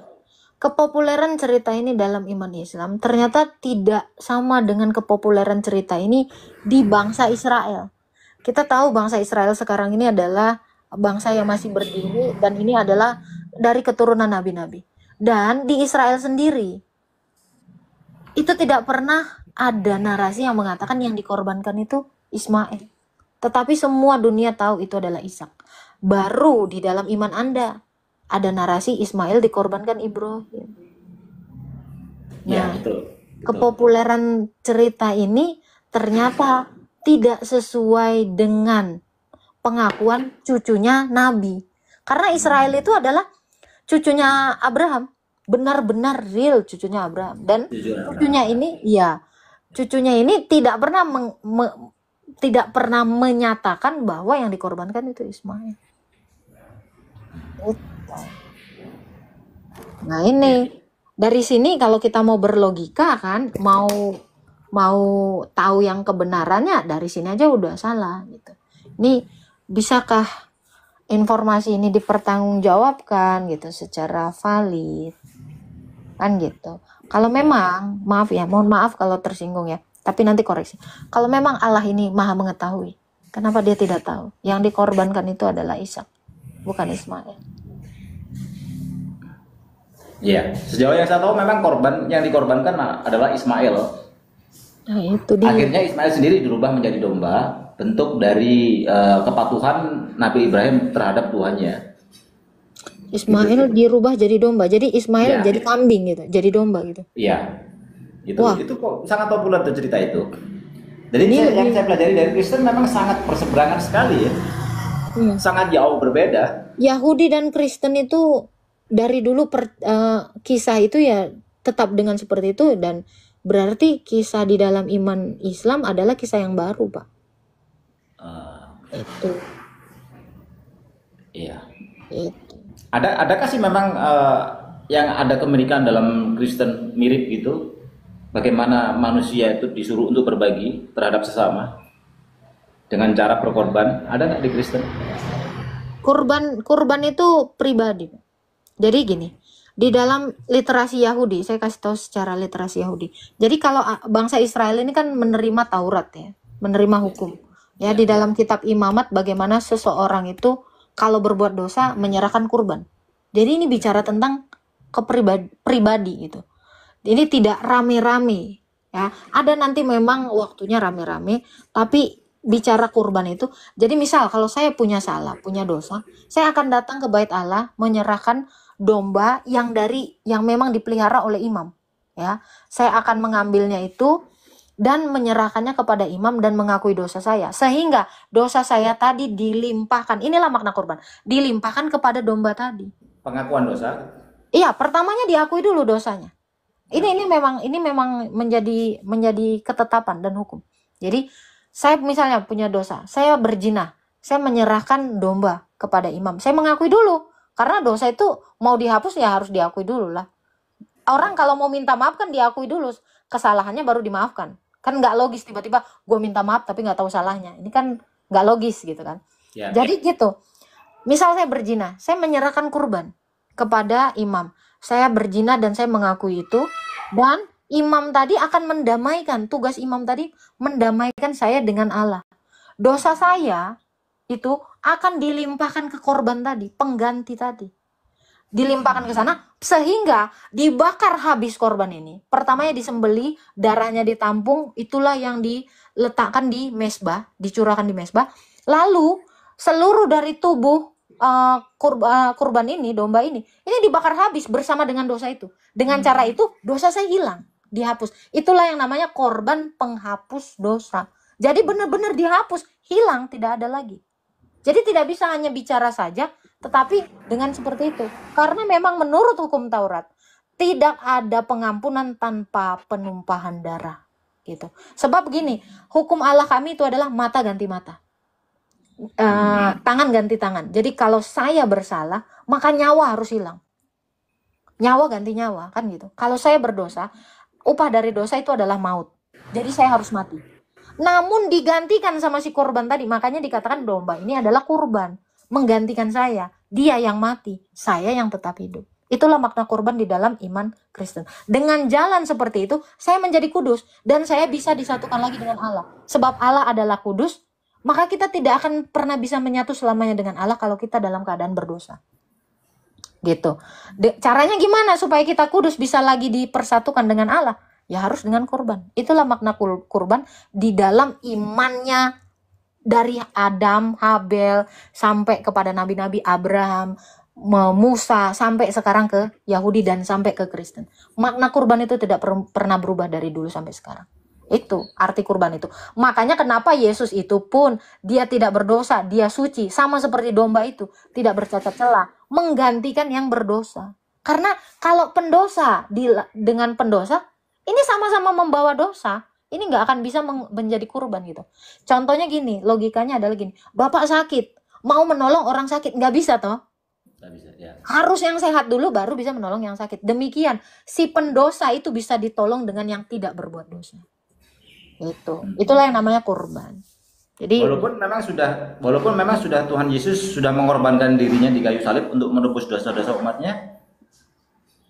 kepopuleran cerita ini dalam iman Islam ternyata tidak sama dengan kepopuleran cerita ini di bangsa Israel. Kita tahu bangsa Israel sekarang ini adalah bangsa yang masih berdiri, dan ini adalah dari keturunan nabi-nabi. Dan di Israel sendiri itu tidak pernah ada narasi yang mengatakan yang dikorbankan itu Ismail. Tetapi semua dunia tahu itu adalah Ishak. Baru di dalam iman Anda ada narasi Ismail dikorbankan Ibrahim. Ya, Nah, betul. kepopuleran cerita ini ternyata tidak sesuai dengan pengakuan cucunya Nabi. Karena Israel itu adalah cucunya Abraham, benar-benar real cucunya Abraham. Dan Jujur, cucunya ini tidak pernah menyatakan bahwa yang dikorbankan itu Ismail. Nah, ini dari sini kalau kita mau berlogika kan, mau tahu yang kebenarannya, dari sini aja udah salah gitu. Ini bisakah informasi ini dipertanggungjawabkan gitu secara valid? Kan gitu. Kalau memang, maaf ya, mohon maaf kalau tersinggung ya, tapi nanti koreksi. Kalau memang Allah ini maha mengetahui, kenapa dia tidak tahu yang dikorbankan itu adalah Ishak, bukan Ismail? Iya, sejauh yang saya tahu memang korban yang dikorbankan adalah Ismail. Nah, itu dia. Akhirnya Ismail sendiri dirubah menjadi domba, bentuk dari kepatuhan Nabi Ibrahim terhadap Tuhannya. Ismail dirubah jadi domba. Jadi Ismail Ya. jadi kambing gitu, jadi domba gitu. Iya, Wah. itu kok sangat populer tuh cerita itu. Jadi Ini yang saya pelajari dari Kristen memang sangat berseberangan sekali ya, sangat jauh berbeda. Yahudi dan Kristen itu dari dulu kisah itu ya tetap dengan seperti itu, dan berarti kisah di dalam iman Islam adalah kisah yang baru, Pak. Itu. Iya. Itu. Adakah sih memang yang ada kemiripan dalam Kristen mirip gitu? Bagaimana manusia itu disuruh untuk berbagi terhadap sesama dengan cara berkorban? Ada nggak di Kristen? Kurban itu pribadi, Pak. Jadi gini, di dalam literasi Yahudi, saya kasih tahu secara literasi Yahudi. Jadi kalau bangsa Israel ini kan menerima Taurat ya, menerima hukum. Ya, di dalam kitab Imamat bagaimana seseorang itu kalau berbuat dosa menyerahkan kurban. Jadi ini bicara tentang pribadi gitu. Ini tidak rame-rame ya. Ada nanti memang waktunya rame-rame, tapi bicara kurban itu. Jadi misal kalau saya punya salah, punya dosa, saya akan datang ke bait Allah menyerahkan domba yang memang dipelihara oleh imam ya. Saya akan mengambilnya itu dan menyerahkannya kepada imam dan mengakui dosa saya, sehingga dosa saya tadi dilimpahkan. Inilah makna kurban, dilimpahkan kepada domba tadi. Pengakuan dosa. Iya, pertamanya diakui dulu dosanya. Ini memang menjadi ketetapan dan hukum. Jadi saya misalnya punya dosa, saya berzina, saya menyerahkan domba kepada imam, saya mengakui dulu. Karena dosa itu mau dihapus ya harus diakui dulu lah. Orang kalau mau minta maaf kan diakui dulu kesalahannya baru dimaafkan. Kan nggak logis tiba-tiba gue minta maaf tapi nggak tahu salahnya. Ini kan nggak logis gitu kan. Ya. Jadi gitu. Misal saya berzina, saya menyerahkan kurban kepada imam. Saya berzina dan saya mengakui itu. Dan imam tadi akan mendamaikan. Tugas imam tadi mendamaikan saya dengan Allah. Dosa saya itu akan dilimpahkan ke korban tadi, pengganti tadi. Dilimpahkan ke sana sehingga dibakar habis korban ini. Pertamanya disembeli, darahnya ditampung, itulah yang diletakkan di mezbah, dicurahkan di mezbah. Lalu seluruh dari tubuh kurban ini, domba ini dibakar habis bersama dengan dosa itu. Dengan cara itu dosa saya hilang, dihapus. Itulah yang namanya korban penghapus dosa. Jadi benar-benar dihapus, hilang, tidak ada lagi. Jadi tidak bisa hanya bicara saja, tetapi dengan seperti itu. Karena memang menurut hukum Taurat, tidak ada pengampunan tanpa penumpahan darah. Gitu. Sebab gini, hukum Allah kami itu adalah mata ganti mata. Tangan ganti tangan. Jadi kalau saya bersalah, maka nyawa harus hilang. Nyawa ganti nyawa, kan gitu. Kalau saya berdosa, upah dari dosa itu adalah maut. Jadi saya harus mati. Namun digantikan sama si korban tadi. Makanya dikatakan domba ini adalah kurban. Menggantikan saya. Dia yang mati. Saya yang tetap hidup. Itulah makna kurban di dalam iman Kristen. Dengan jalan seperti itu, saya menjadi kudus. Dan saya bisa disatukan lagi dengan Allah. Sebab Allah adalah kudus. Maka kita tidak akan pernah bisa menyatu selamanya dengan Allah kalau kita dalam keadaan berdosa. Gitu. Caranya gimana supaya kita kudus bisa lagi dipersatukan dengan Allah? Ya harus dengan kurban. Itulah makna kurban di dalam imannya dari Adam, Habel, sampai kepada nabi-nabi Abraham, Musa, sampai sekarang ke Yahudi dan sampai ke Kristen. Makna kurban itu tidak pernah berubah dari dulu sampai sekarang. Itu arti kurban itu. Makanya kenapa Yesus itu pun dia tidak berdosa, dia suci, sama seperti domba itu, tidak bercacat celah, menggantikan yang berdosa. Karena kalau pendosa dengan pendosa, ini sama-sama membawa dosa. Ini nggak akan bisa menjadi kurban gitu. Contohnya gini, logikanya adalah gini. Bapak sakit, mau menolong orang sakit, nggak bisa toh? Nggak bisa, ya. Harus yang sehat dulu baru bisa menolong yang sakit. Demikian, si pendosa itu bisa ditolong dengan yang tidak berbuat dosa. Itulah yang namanya kurban. Jadi walaupun memang sudah Tuhan Yesus sudah mengorbankan dirinya di kayu salib untuk menebus dosa-dosa umatnya,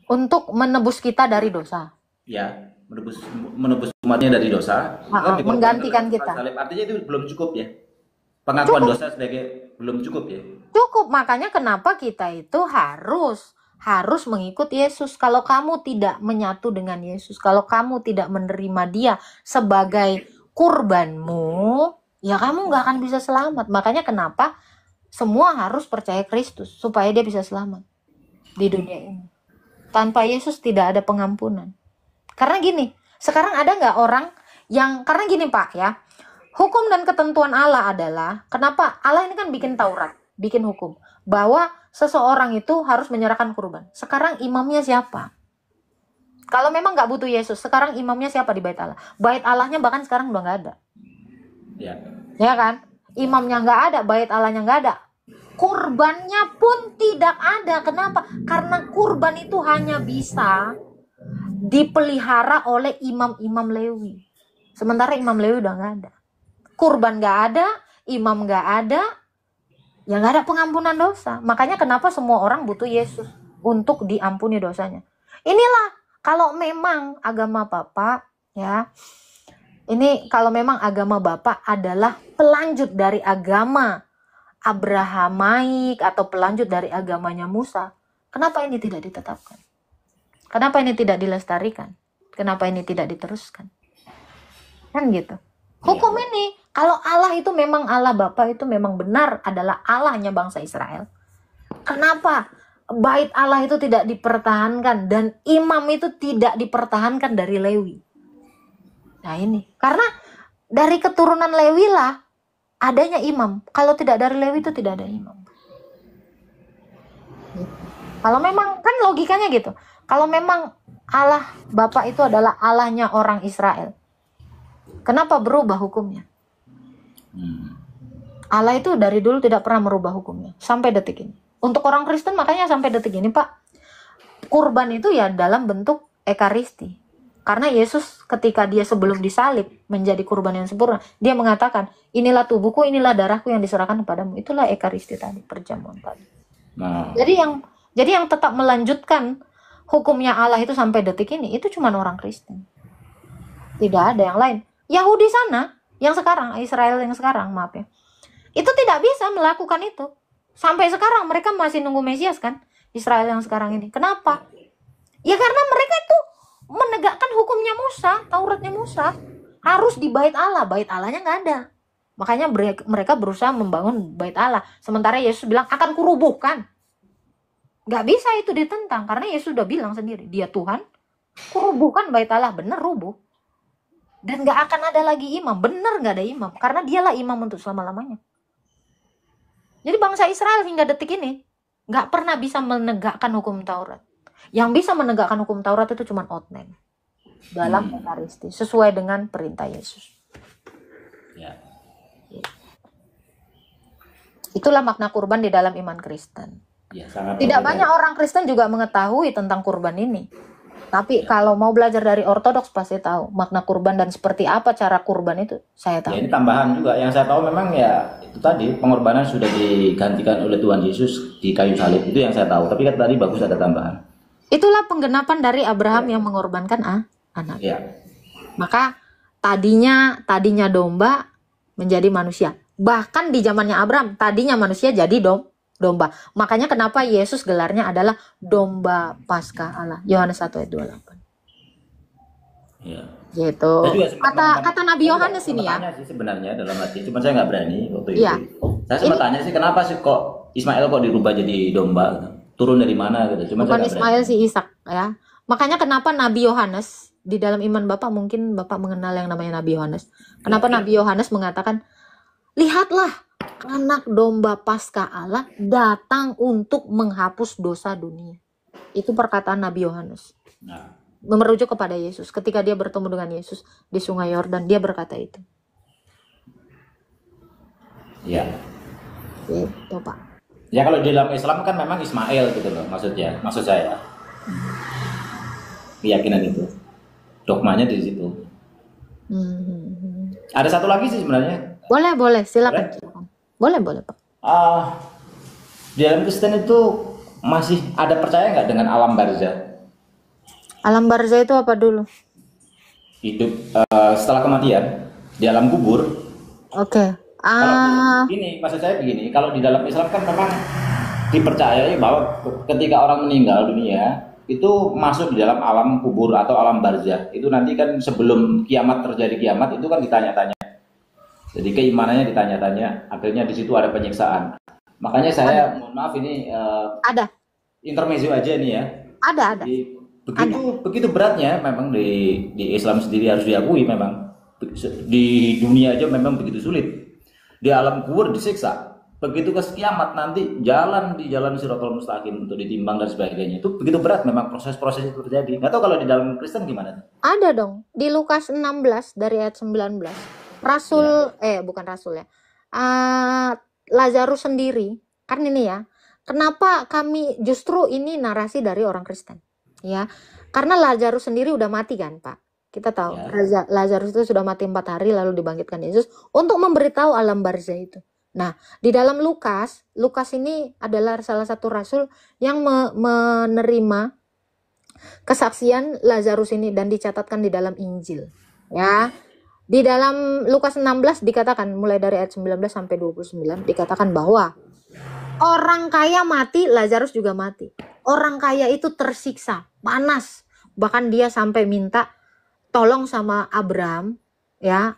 untuk menebus kita dari dosa. Ya, menebus umatnya dari dosa. Menggantikan kita. Salib. Artinya itu belum cukup ya. Pengakuan dosa sebagai belum cukup ya. Cukup, makanya kenapa kita itu harus mengikut Yesus. Kalau kamu tidak menyatu dengan Yesus, kalau kamu tidak menerima dia sebagai kurbanmu, ya kamu nggak akan bisa selamat. Makanya kenapa semua harus percaya Kristus supaya dia bisa selamat di dunia ini. Tanpa Yesus tidak ada pengampunan. Karena gini, sekarang ada nggak orang yang, karena gini Pak ya, hukum dan ketentuan Allah adalah, kenapa Allah ini kan bikin Taurat, bikin hukum, bahwa seseorang itu harus menyerahkan kurban. Sekarang imamnya siapa? Kalau memang nggak butuh Yesus, sekarang imamnya siapa di bait Allah? Bait Allahnya bahkan sekarang udah nggak ada. Ya kan? Imamnya nggak ada, bait Allahnya nggak ada. Kurbannya pun tidak ada. Kenapa? Karena kurban itu hanya bisa dipelihara oleh imam-imam Lewi. Sementara imam Lewi udah nggak ada. Kurban nggak ada, imam nggak ada, ya nggak ada pengampunan dosa. Makanya kenapa semua orang butuh Yesus untuk diampuni dosanya. Inilah kalau memang agama Bapak ya, ini kalau memang agama Bapak adalah pelanjut dari agama Abrahamaik atau pelanjut dari agamanya Musa, kenapa ini tidak ditetapkan? Kenapa ini tidak dilestarikan? Kenapa ini tidak diteruskan? Kan gitu. Hukum ini, kalau Allah itu memang Allah Bapa itu memang benar adalah Allahnya bangsa Israel. Kenapa bait Allah itu tidak dipertahankan dan imam itu tidak dipertahankan dari Lewi? Nah ini, karena dari keturunan Lewi lah adanya imam. Kalau tidak dari Lewi itu tidak ada imam. Kalau memang, kan logikanya gitu. Kalau memang Allah Bapa itu adalah Allahnya orang Israel, kenapa berubah hukumnya? Allah itu dari dulu tidak pernah merubah hukumnya sampai detik ini. Untuk orang Kristen makanya sampai detik ini Pak, kurban itu ya dalam bentuk ekaristi. Karena Yesus ketika dia sebelum disalib menjadi kurban yang sempurna, dia mengatakan, inilah tubuhku, inilah darahku yang diserahkan kepadamu. Itulah ekaristi tadi, perjamuan tadi. Nah. Jadi yang tetap melanjutkan hukumnya Allah itu sampai detik ini, itu cuma orang Kristen. Tidak ada yang lain. Yahudi sana, yang sekarang, Israel yang sekarang, maaf ya, itu tidak bisa melakukan itu. Sampai sekarang mereka masih nunggu Mesias kan, Israel yang sekarang ini. Kenapa? Ya karena mereka itu menegakkan hukumnya Musa, Tauratnya Musa. Harus di bait Allah, bait Allahnya nggak ada. Makanya mereka berusaha membangun bait Allah. Sementara Yesus bilang, akan kurubuhkan. Nggak bisa itu ditentang, karena Yesus sudah bilang sendiri, dia Tuhan, kurubuhkan bait Allah, bener rubuh. Dan nggak akan ada lagi imam, bener nggak ada imam, karena dialah imam untuk selama-lamanya. Jadi bangsa Israel hingga detik ini nggak pernah bisa menegakkan hukum Taurat. Yang bisa menegakkan hukum Taurat itu cuma Otnen dalam Ekaristi, sesuai dengan perintah Yesus. Ya. Itulah makna kurban di dalam iman Kristen. Ya, sangat Tidak banyak orang Kristen juga mengetahui tentang kurban ini. Tapi kalau mau belajar dari Ortodoks pasti tahu makna kurban dan seperti apa cara kurban itu, saya tahu. Ya, ini tambahan juga yang saya tahu memang ya itu tadi pengorbanan sudah digantikan oleh Tuhan Yesus di kayu salib, itu yang saya tahu. Tapi kan tadi bagus ada tambahan. Itulah penggenapan dari Abraham yang mengorbankan anak. Ya. Maka tadinya domba menjadi manusia. Bahkan di zamannya Abraham, tadinya manusia jadi domba. Makanya kenapa Yesus gelarnya adalah domba Paskah Allah. Yohanes 1 ayat 28. Ya. Gitu. Saya juga sempat Kata Nabi Yohanes ini ya. tanya sih sebenarnya dalam hati, cuma saya nggak berani waktu Iya. itu. Saya sempat tanya sih kenapa sih kok Ismail kok dirubah jadi domba gitu. Turun dari mana gitu. Cuma Bukan saya nggak berani. Ismail si Ishak ya. Makanya kenapa Nabi Yohanes di dalam iman Bapak, mungkin Bapak mengenal yang namanya Nabi Yohanes. Kenapa Nabi Yohanes mengatakan, lihatlah anak domba Paskah Allah datang untuk menghapus dosa dunia. Itu perkataan Nabi Yohanes. Nah, Merujuk kepada Yesus. Ketika dia bertemu dengan Yesus di Sungai Yordan, dia berkata itu. ya. Gitu, Pak. Ya kalau di dalam Islam kan memang Ismail gitu loh maksudnya, maksud saya. Keyakinan itu. Dogmanya di situ. Ada satu lagi sih sebenarnya. Boleh, silakan. Boleh, Pak. Di dalam Kristen itu masih ada percaya nggak dengan alam barzah? Alam barzah itu apa dulu? Hidup setelah kematian di alam kubur. Oke. Kalau ini maksud saya begini, kalau di dalam Islam kan memang dipercayai bahwa ketika orang meninggal dunia itu masuk di dalam alam kubur atau alam barzah. Itu nanti kan sebelum kiamat terjadi kiamat itu kan ditanya-tanya. Jadi keimanannya ditanya-tanya, akhirnya di situ ada penyiksaan. Makanya saya mohon maaf ini Ada. intermezzo aja nih ya. Ada. Jadi, begitu beratnya memang di Islam sendiri harus diakui memang di dunia aja memang begitu sulit. Di alam kubur disiksa, begitu ke kiamat nanti jalan di jalan Shirathul Mustaqim untuk ditimbang dan sebagainya, itu begitu berat memang proses-proses itu terjadi. Nggak tahu kalau di dalam Kristen gimana? Ada dong. Di Lukas 16 dari ayat 19. Bukan Rasul ya. Lazarus sendiri, kan ini ya. Kenapa kami justru ini narasi dari orang Kristen? Ya. Karena Lazarus sendiri udah mati kan, Pak. Kita tahu Lazarus itu sudah mati 4 hari lalu dibangkitkan Yesus untuk memberitahu alam barzah itu. Nah, di dalam Lukas ini adalah salah satu rasul yang menerima kesaksian Lazarus ini dan dicatatkan di dalam Injil. Ya. Di dalam Lukas 16 dikatakan mulai dari ayat 19 sampai 29 dikatakan bahwa orang kaya mati, Lazarus juga mati. Orang kaya itu tersiksa, panas. Bahkan dia sampai minta tolong sama Abraham, ya,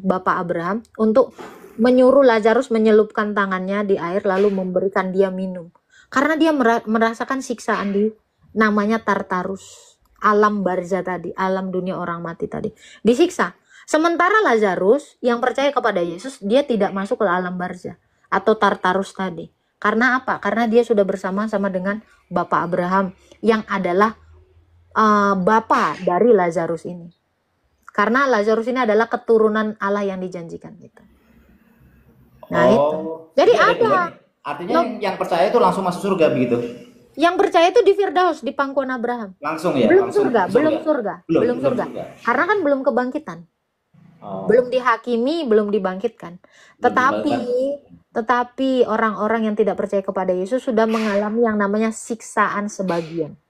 Bapak Abraham, untuk menyuruh Lazarus menyelupkan tangannya di air lalu memberikan dia minum. Karena dia merasakan siksaan di namanya Tartarus, alam barzah tadi, alam dunia orang mati tadi. Disiksa. Sementara Lazarus yang percaya kepada Yesus, dia tidak masuk ke alam barzah atau Tartarus tadi. Karena apa? Karena dia sudah bersama-sama dengan Bapak Abraham yang adalah Bapak dari Lazarus ini. Karena Lazarus ini adalah keturunan Allah yang dijanjikan gitu. Nah itu. Jadi ada. Artinya yang percaya itu langsung masuk surga begitu. Yang percaya itu di Firdaus, di pangkuan Abraham. Langsung ya. Belum langsung surga. Belum surga. Karena kan belum kebangkitan. Belum dihakimi, belum dibangkitkan. Tetapi orang-orang yang tidak percaya kepada Yesus sudah mengalami yang namanya siksaan sebagian.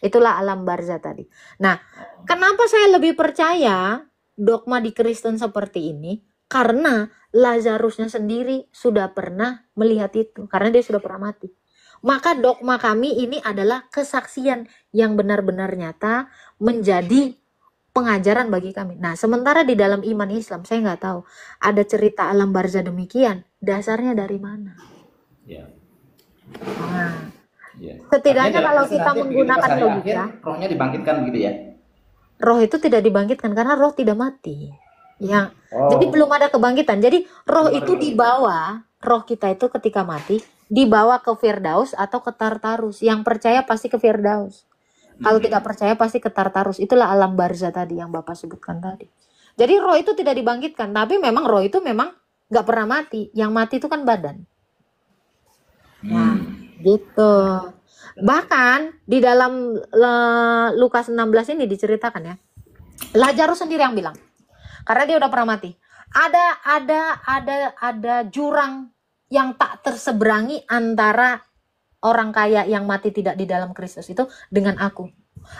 Itulah alam barzah tadi. Nah, kenapa saya lebih percaya dogma di Kristen seperti ini? Karena Lazarusnya sendiri sudah pernah melihat itu. Karena dia sudah pernah mati. Maka dogma kami ini adalah kesaksian yang benar-benar nyata menjadi pengajaran bagi kami. Nah, sementara di dalam iman Islam, saya nggak tahu. Ada cerita alam barzah demikian. Dasarnya dari mana? Ya. Nah, setidaknya kalau kita menggunakan logika, rohnya dibangkitkan gitu ya. Roh itu tidak dibangkitkan karena roh tidak mati. Ya. Jadi belum ada kebangkitan. Jadi roh itu dibawa, roh kita itu ketika mati dibawa ke Firdaus atau ke Tartarus. Yang percaya pasti ke Firdaus. Kalau tidak percaya pasti ke Tartarus. Itulah alam barzah tadi yang Bapak sebutkan tadi. Jadi roh itu tidak dibangkitkan, tapi memang roh itu memang nggak pernah mati. Yang mati itu kan badan. Nah, gitu. Bahkan di dalam Lukas 16 ini diceritakan ya. Lazarus sendiri yang bilang. Karena dia udah pernah mati. Ada jurang yang tak terseberangi antara orang kaya yang mati tidak di dalam Kristus itu dengan aku.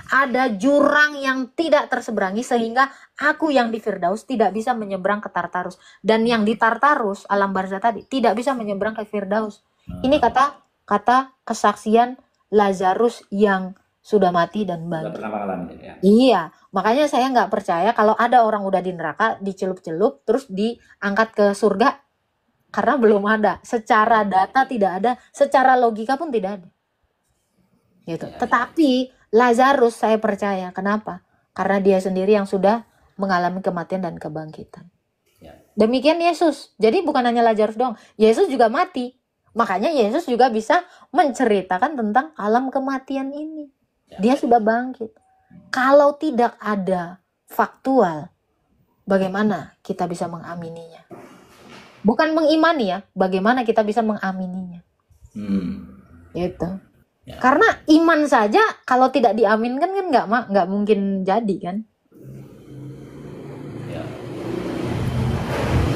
Ada jurang yang tidak terseberangi sehingga aku yang di Firdaus tidak bisa menyeberang ke Tartarus. Dan yang di Tartarus, alam barzah tadi, tidak bisa menyeberang ke Firdaus. Ini kata kesaksian Lazarus yang sudah mati dan Nggak bangkit. pernah mengalami ya. Iya, makanya saya nggak percaya kalau ada orang udah di neraka, dicelup-celup, terus diangkat ke surga, karena belum ada. Secara data tidak ada, secara logika pun tidak ada. Gitu. Tetapi Lazarus saya percaya, kenapa? Karena dia sendiri yang sudah mengalami kematian dan kebangkitan. Ya. Demikian Yesus. Jadi bukan hanya Lazarus doang, Yesus juga mati. Makanya Yesus juga bisa menceritakan tentang alam kematian ini. Dia sudah bangkit. Kalau tidak ada faktual, bagaimana kita bisa mengamininya? Bukan mengimani ya, bagaimana kita bisa mengamininya? Gitu. Ya. Karena iman saja kalau tidak diaminkan kan nggak mungkin jadi kan? Ya.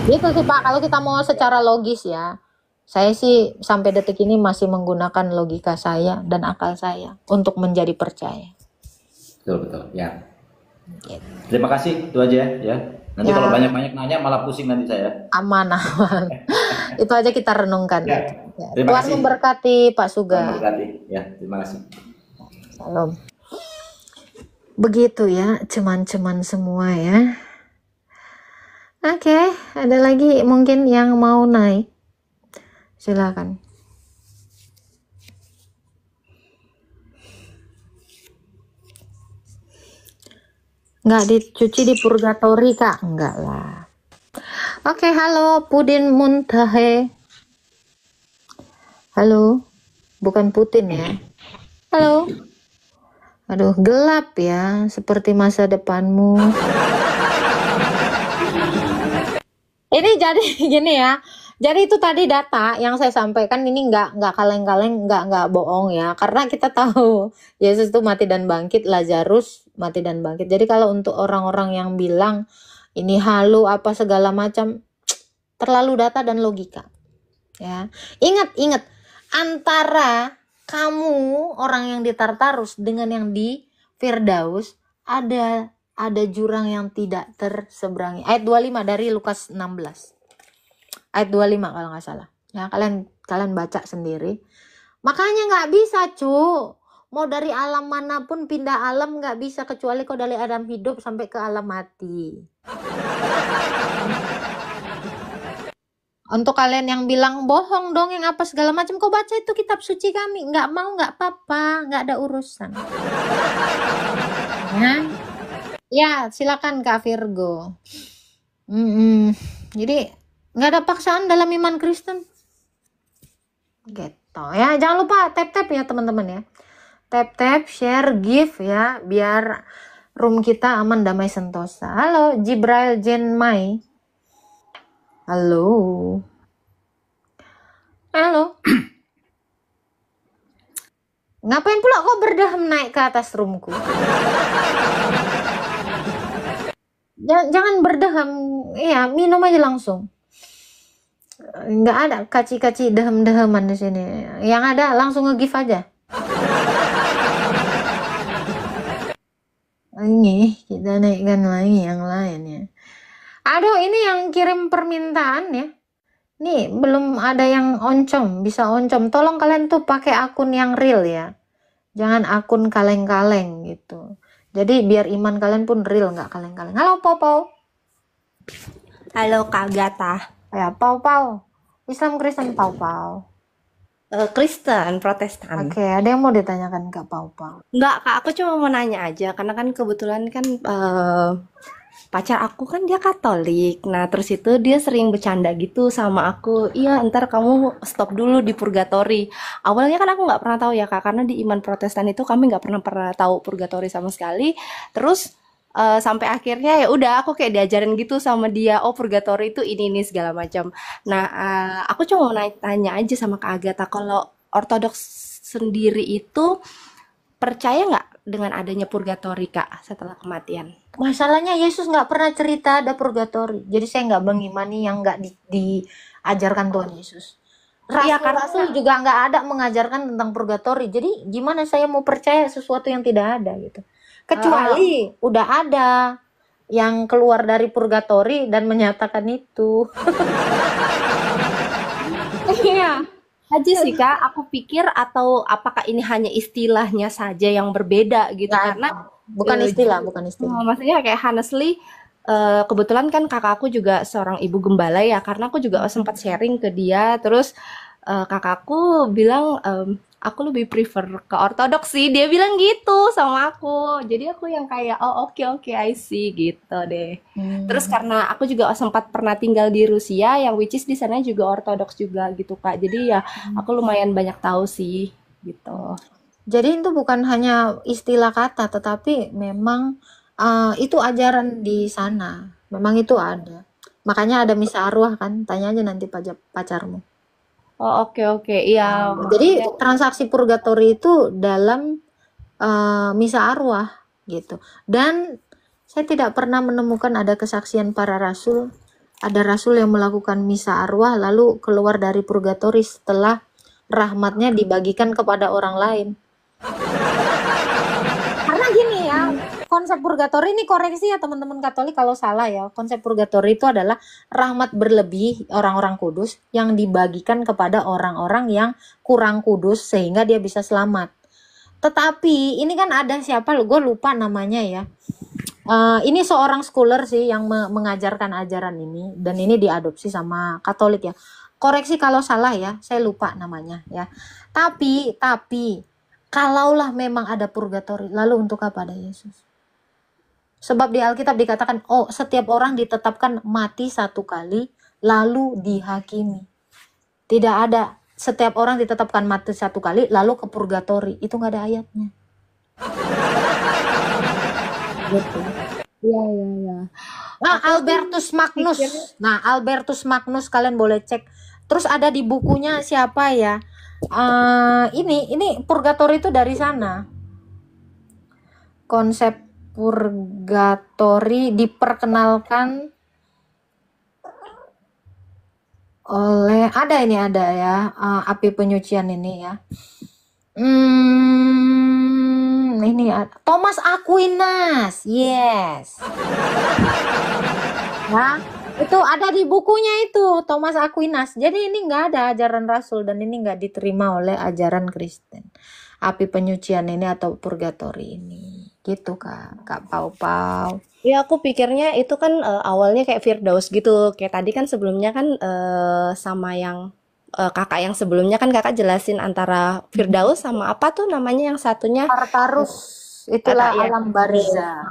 Gitu sih Pak. Kalau kita mau secara logis ya, saya sih sampai detik ini masih menggunakan logika saya dan akal saya untuk menjadi percaya. Betul, ya. Gitu. Terima kasih, itu aja ya. Nanti Ya. kalau banyak-banyak nanya malah pusing nanti saya. Aman. Itu aja kita renungkan. Ya. Ya. Terima Tuhan kasih. memberkati Pak Suga. Memberkati. Ya, terima kasih. Salam. Begitu ya, cuman semua ya. Oke, ada lagi mungkin yang mau naik. Silakan. Nggak dicuci di purgatori Kak? Enggak lah. Oke, halo Pudin Muntahe. Halo, bukan Putin ya. Halo. Aduh, gelap ya, seperti masa depanmu. Ini jadi gini ya. Jadi itu tadi data yang saya sampaikan ini nggak kaleng-kaleng, nggak bohong ya. Karena kita tahu Yesus itu mati dan bangkit, Lazarus mati dan bangkit. Jadi kalau untuk orang-orang yang bilang ini halu apa segala macam, terlalu data dan logika. Ya, ingat antara kamu orang yang di Tartarus dengan yang di Firdaus ada jurang yang tidak terseberangi. Ayat 25 dari Lukas 16. Ayat 25 kalau nggak salah. Ya, kalian baca sendiri. Makanya nggak bisa, cu. Mau dari alam manapun pindah alam nggak bisa kecuali kau dari alam hidup sampai ke alam mati. Untuk kalian yang bilang bohong dong yang apa segala macam, kau baca itu kitab suci kami. Nggak mau nggak apa-apa, nggak ada urusan. Ya, silakan Kak Virgo. Jadi nggak ada paksaan dalam iman Kristen. Gitu ya. Jangan lupa tap ya teman-teman ya. Tap, share, give ya, biar room kita aman, damai, sentosa. Halo Jibrail Jen Mai. Halo. Ngapain pula kok berdaham naik ke atas roomku? Jangan berdaham, ya minum aja langsung. Nggak ada kaci-kaci dehem-deheman di sini. Yang ada langsung nge-give aja. Ini kita naikkan lagi yang lain ya. Aduh, ini yang kirim permintaan ya. Nih belum ada yang oncom, bisa oncom. Tolong kalian tuh pakai akun yang real ya. Jangan akun kaleng-kaleng gitu. Jadi biar iman kalian pun real, nggak kaleng-kaleng. Halo Pau. Halo Kak Gata. Ya Pau. Islam Kristen Pau. Kristen, Protestan. Oke, ada yang mau ditanyakan Kak Pau? Enggak Kak, aku cuma mau nanya aja. Karena kan kebetulan kan pacar aku kan dia Katolik. Nah terus itu dia sering bercanda gitu sama aku. Iya ntar kamu stop dulu di purgatori. Awalnya kan aku nggak pernah tahu ya Kak. Karena di iman Protestan itu kami nggak pernah tahu purgatori sama sekali. Terus sampai akhirnya ya udah aku kayak diajarin gitu sama dia, oh purgatori itu ini segala macam. Nah aku cuma mau tanya aja sama Kak Agatha, kalau ortodoks sendiri itu percaya nggak dengan adanya purgatori Kak setelah kematian? Masalahnya Yesus nggak pernah cerita ada purgatori, jadi saya nggak mengimani yang nggak diajarkan Tuhan Yesus. Iya karena Rasul-rasul juga nggak ada mengajarkan tentang purgatori. Jadi gimana saya mau percaya sesuatu yang tidak ada gitu? Kecuali udah ada yang keluar dari purgatori dan menyatakan itu. iya aja sih Kak, aku pikir atau apakah ini hanya istilahnya saja yang berbeda gitu Nggak karena ada. Bukan istilah, bukan istilah. maksudnya kayak honestly kebetulan kan kakak aku juga seorang ibu gembala ya karena aku juga sempat sharing ke dia terus kakakku bilang aku lebih prefer ke ortodoks sih dia bilang gitu sama aku jadi aku yang kayak oh oke oke I see gitu deh terus karena aku juga sempat pernah tinggal di Rusia yang which is di sana juga ortodoks juga gitu Kak jadi ya aku lumayan banyak tahu sih gitu. Jadi itu bukan hanya istilah kata, tetapi memang itu ajaran di sana. Memang itu ada. Makanya ada misa arwah kan. Tanya aja nanti pacarmu. Oh oke oke iya Jadi transaksi purgatori itu dalam misa arwah gitu. Dan saya tidak pernah menemukan ada kesaksian para rasul. Ada rasul yang melakukan misa arwah lalu keluar dari purgatori setelah rahmatnya dibagikan kepada orang lain. Karena gini ya, konsep purgatori ini koreksi ya teman-teman Katolik kalau salah ya. Konsep purgatori itu adalah rahmat berlebih orang-orang kudus yang dibagikan kepada orang-orang yang kurang kudus sehingga dia bisa selamat. Tetapi ini kan ada siapa lo, gue lupa namanya ya. Ini seorang scholar sih yang mengajarkan ajaran ini dan ini diadopsi sama Katolik ya. Koreksi kalau salah ya, saya lupa namanya ya. Tapi kalaulah memang ada purgatori, lalu untuk apa ada Yesus? Sebab di Alkitab dikatakan, oh setiap orang ditetapkan mati satu kali, lalu dihakimi. Tidak ada setiap orang ditetapkan mati satu kali, lalu ke purgatori. Itu nggak ada ayatnya. Gitu. iya Nah, Albertus Magnus. Nah, Albertus Magnus kalian boleh cek. Terus ada di bukunya siapa ya? Ini purgatori itu dari sana. Konsep purgatori diperkenalkan oleh ada ya api penyucian ini ya. Ini Thomas Aquinas. Yes. Nah, itu ada di bukunya itu Thomas Aquinas. Jadi ini nggak ada ajaran Rasul dan ini nggak diterima oleh ajaran Kristen. Api penyucian ini atau purgatori ini, gitu Kak Pau. Ya aku pikirnya itu kan awalnya kayak Firdaus gitu. Kayak tadi kan sebelumnya kan sama yang kakak yang sebelumnya kan kakak jelasin antara Firdaus sama apa tuh namanya yang satunya Tartarus itulah Iya. alam barzah.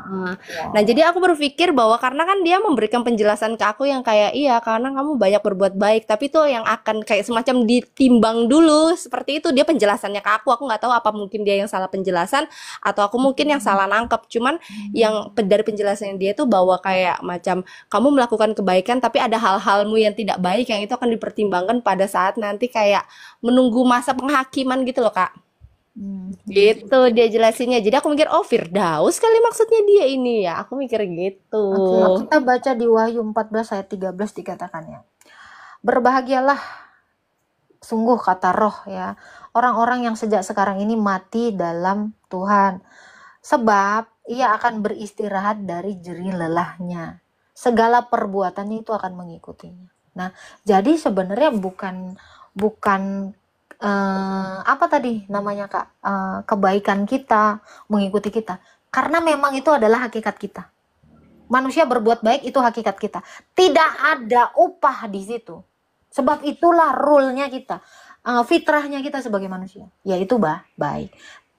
Nah, jadi aku berpikir bahwa karena kan dia memberikan penjelasan ke aku yang kayak iya karena kamu banyak berbuat baik, tapi tuh yang akan kayak semacam ditimbang dulu seperti itu dia penjelasannya ke aku nggak tahu apa mungkin dia yang salah penjelasan atau aku mungkin yang salah nangkep. Cuman yang dari penjelasannya dia tuh bahwa kayak macam kamu melakukan kebaikan tapi ada hal-halmu yang tidak baik yang itu akan dipertimbangkan pada saat nanti kayak menunggu masa penghakiman gitu loh, Kak. Gitu dia jelasinnya. Jadi aku mikir oh Firdaus kali maksudnya dia ini ya. Aku mikir gitu. Oke, kita baca di Wahyu 14 ayat 13 dikatakan ya. Berbahagialah sungguh kata roh ya. Orang-orang yang sejak sekarang ini mati dalam Tuhan. Sebab ia akan beristirahat dari jerih lelahnya. Segala perbuatannya itu akan mengikutinya. Nah, jadi sebenarnya bukan apa tadi namanya Kak, kebaikan kita mengikuti kita, karena memang itu adalah hakikat kita. Manusia berbuat baik itu hakikat kita, tidak ada upah di situ. Sebab itulah rule-nya kita, fitrahnya kita sebagai manusia, yaitu baik.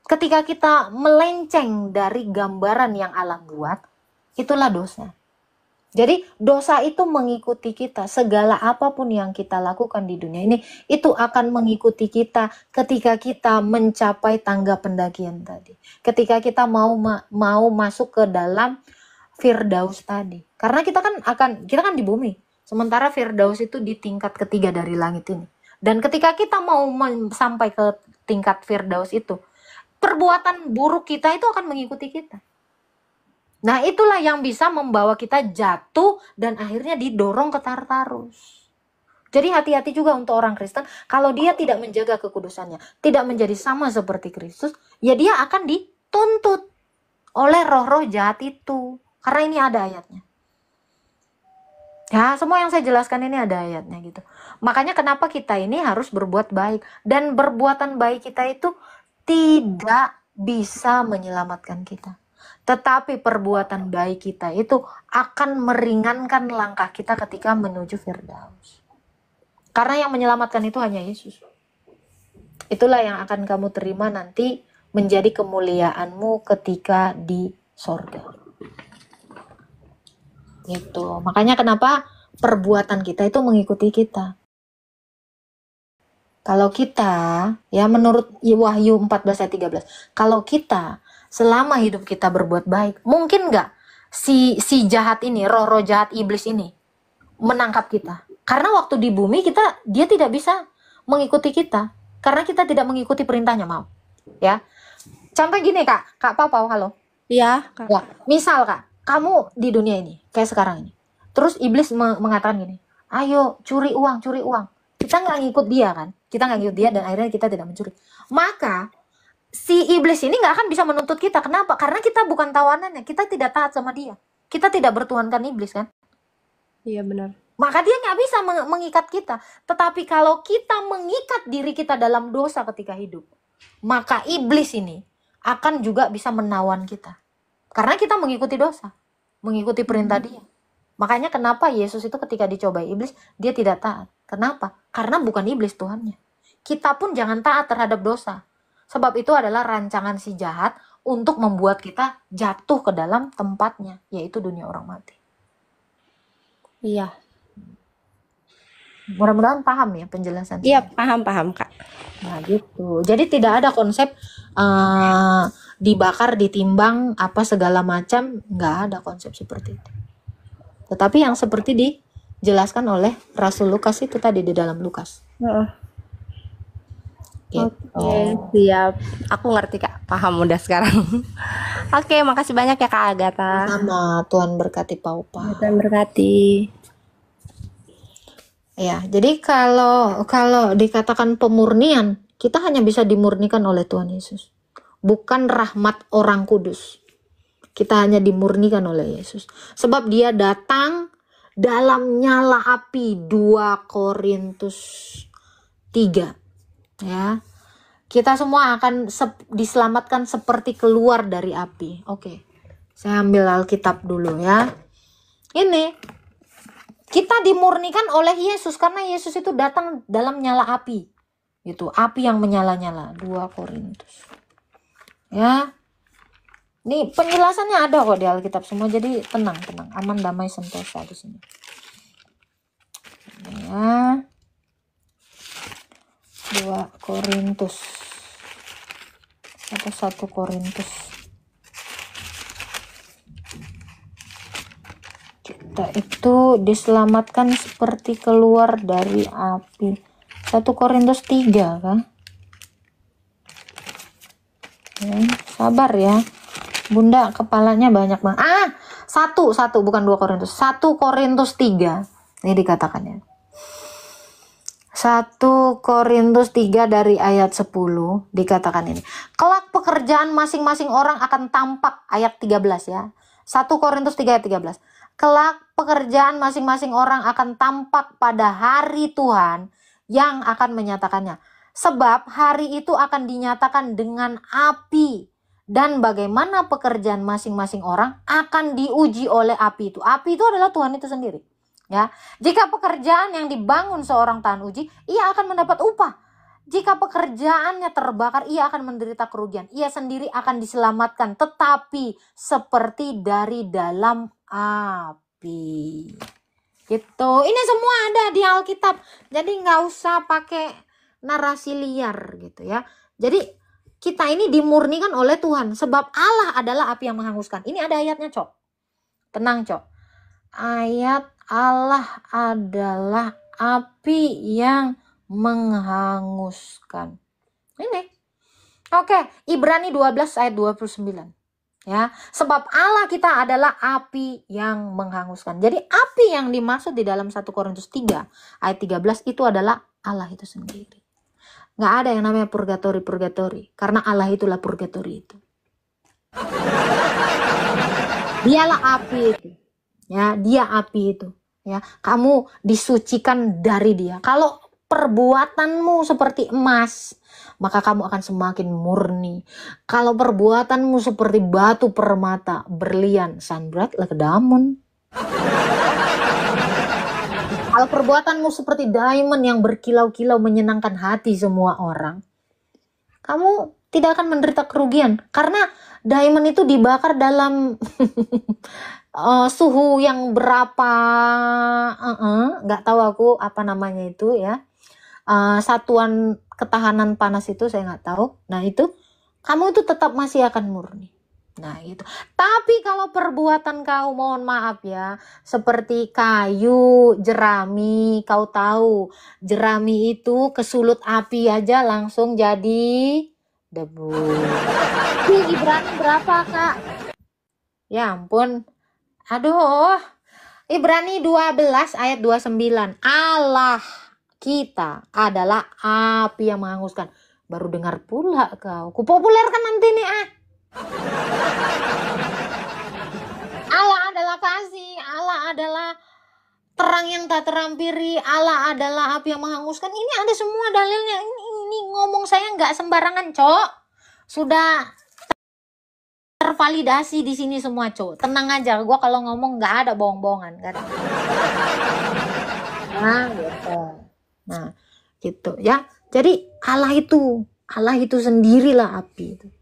Ketika kita melenceng dari gambaran yang Allah buat, itulah dosa. Jadi dosa itu mengikuti kita, segala apapun yang kita lakukan di dunia ini, itu akan mengikuti kita ketika kita mencapai tangga pendakian tadi. Ketika kita mau masuk ke dalam Firdaus tadi. Karena kita kan di bumi, sementara Firdaus itu di tingkat ketiga dari langit ini. Dan ketika kita mau sampai ke tingkat Firdaus itu, perbuatan buruk kita itu akan mengikuti kita. Nah itulah yang bisa membawa kita jatuh dan akhirnya didorong ke Tartarus. Jadi hati-hati juga untuk orang Kristen, kalau dia tidak menjaga kekudusannya, tidak menjadi sama seperti Kristus, ya dia akan dituntut oleh roh-roh jahat itu. Karena ini ada ayatnya. Ya, semua yang saya jelaskan ini ada ayatnya gitu. Makanya kenapa kita ini harus berbuat baik. Dan perbuatan baik kita itu tidak bisa menyelamatkan kita. Tetapi perbuatan baik kita itu akan meringankan langkah kita ketika menuju Firdaus. Karena yang menyelamatkan itu hanya Yesus. Itulah yang akan kamu terima nanti menjadi kemuliaanmu ketika di sorga. Gitu. Makanya kenapa perbuatan kita itu mengikuti kita. Kalau kita, ya menurut Wahyu 14 ayat 13, kalau kita selama hidup kita berbuat baik, mungkin nggak si jahat ini, roh-roh jahat iblis ini menangkap kita? Karena waktu di bumi dia tidak bisa mengikuti kita, karena kita tidak mengikuti perintahnya, mau ya. Sampai gini Kak Papa, halo. Iya, Kak. Ya, misal Kak, kamu di dunia ini kayak sekarang ini, terus iblis mengatakan gini, ayo curi uang. Kita nggak ngikut dia kan, kita nggak ngikut dia dan akhirnya kita tidak mencuri. Maka si iblis ini nggak akan bisa menuntut kita. Kenapa? Karena kita bukan tawanannya, kita tidak taat sama dia, kita tidak bertuhankan iblis kan. Iya benar. Maka dia nggak bisa mengikat kita. Tetapi kalau kita mengikat diri kita dalam dosa ketika hidup, maka iblis ini akan juga bisa menawan kita. Karena kita mengikuti dosa, mengikuti perintah dia. Makanya kenapa Yesus itu ketika dicobai iblis, dia tidak taat. Kenapa? Karena bukan iblis Tuhannya. Kita pun jangan taat terhadap dosa. Sebab itu adalah rancangan si jahat untuk membuat kita jatuh ke dalam tempatnya, yaitu dunia orang mati. Iya. Mudah-mudahan paham ya penjelasan. Iya, paham Kak. Nah gitu. Jadi tidak ada konsep dibakar, ditimbang, apa segala macam. Nggak ada konsep seperti itu. Tetapi yang seperti dijelaskan oleh Rasul Lukas itu tadi di dalam Lukas. Gitu. Oke, siap. Aku ngerti Kak. Paham udah sekarang. Oke, makasih banyak ya Kak Agatha. Sama, Tuhan berkati Paupa. Tuhan berkati. Ya, jadi kalau dikatakan pemurnian, kita hanya bisa dimurnikan oleh Tuhan Yesus. Bukan rahmat orang kudus. Kita hanya dimurnikan oleh Yesus. Sebab dia datang dalam nyala api, 2 Korintus 3. Ya. Kita semua akan diselamatkan seperti keluar dari api. Oke. Saya ambil Alkitab dulu ya. Ini kita dimurnikan oleh Yesus karena Yesus itu datang dalam nyala api. Gitu, api yang menyala-nyala. 2 Korintus. Ya. Ini penjelasannya ada kok di Alkitab semua, jadi tenang, aman, damai, sentosa di sini. Ya. 2 Korintus. Atau 1 Korintus. Kita itu diselamatkan seperti keluar dari api. 1 Korintus 3 kan? Ya, sabar ya. Bunda kepalanya banyak banget. Satu bukan 2 Korintus. 1 Korintus 3. Ini dikatakannya. 1 Korintus 3 dari ayat 10 dikatakan ini. Kelak pekerjaan masing-masing orang akan tampak, ayat 13 ya. 1 Korintus 3 ayat 13. Kelak pekerjaan masing-masing orang akan tampak pada hari Tuhan yang akan menyatakannya. Sebab hari itu akan dinyatakan dengan api. Dan bagaimana pekerjaan masing-masing orang akan diuji oleh api itu. Api itu adalah Tuhan itu sendiri. Ya, jika pekerjaan yang dibangun seorang tahan uji, ia akan mendapat upah. Jika pekerjaannya terbakar, ia akan menderita kerugian. Ia sendiri akan diselamatkan, tetapi seperti dari dalam api. Gitu. Ini semua ada di Alkitab. Jadi nggak usah pakai narasi liar gitu ya. Jadi kita ini dimurnikan oleh Tuhan. Sebab Allah adalah api yang menghanguskan. Ini ada ayatnya, Cok. Tenang, Cok. Ayat Allah adalah api yang menghanguskan. Ini. Oke, Ibrani 12 ayat 29. Ya, sebab Allah kita adalah api yang menghanguskan. Jadi api yang dimaksud di dalam 1 Korintus 3 ayat 13 itu adalah Allah itu sendiri. Nggak ada yang namanya purgatori, karena Allah itulah purgatori itu. Dialah api itu. Ya, dia api itu. Ya, kamu disucikan dari dia. Kalau perbuatanmu seperti emas, maka kamu akan semakin murni. Kalau perbuatanmu seperti batu permata, berlian, sunbright, lekedamun. Kalau perbuatanmu seperti diamond yang berkilau-kilau menyenangkan hati semua orang, kamu tidak akan menderita kerugian. Karena diamond itu dibakar dalam suhu yang berapa, nggak tahu aku apa namanya itu ya. Satuan ketahanan panas itu saya nggak tahu. Nah itu kamu itu tetap masih akan murni. Nah itu. Tapi kalau perbuatan kau, mohon maaf ya, seperti kayu, jerami, kau tahu jerami itu kesulut api aja langsung jadi debu. Di Ibrani berapa kak? Ya ampun. Aduh. Ibrani 12 ayat 29. Allah kita adalah api yang menghanguskan. Baru dengar pula kau. Kupopulerkan nanti nih Allah adalah kasih, Allah adalah terang yang tak terampiri, Allah adalah api yang menghanguskan. Ini ada semua dalilnya. Ini ngomong saya nggak sembarangan, Cok. Sudah tervalidasi di sini semua, Cok. Tenang aja, gua kalau ngomong nggak ada bohong-bohongan, nggak ada. Nah, gitu. Nah, gitu ya. Jadi Allah itu sendirilah api itu.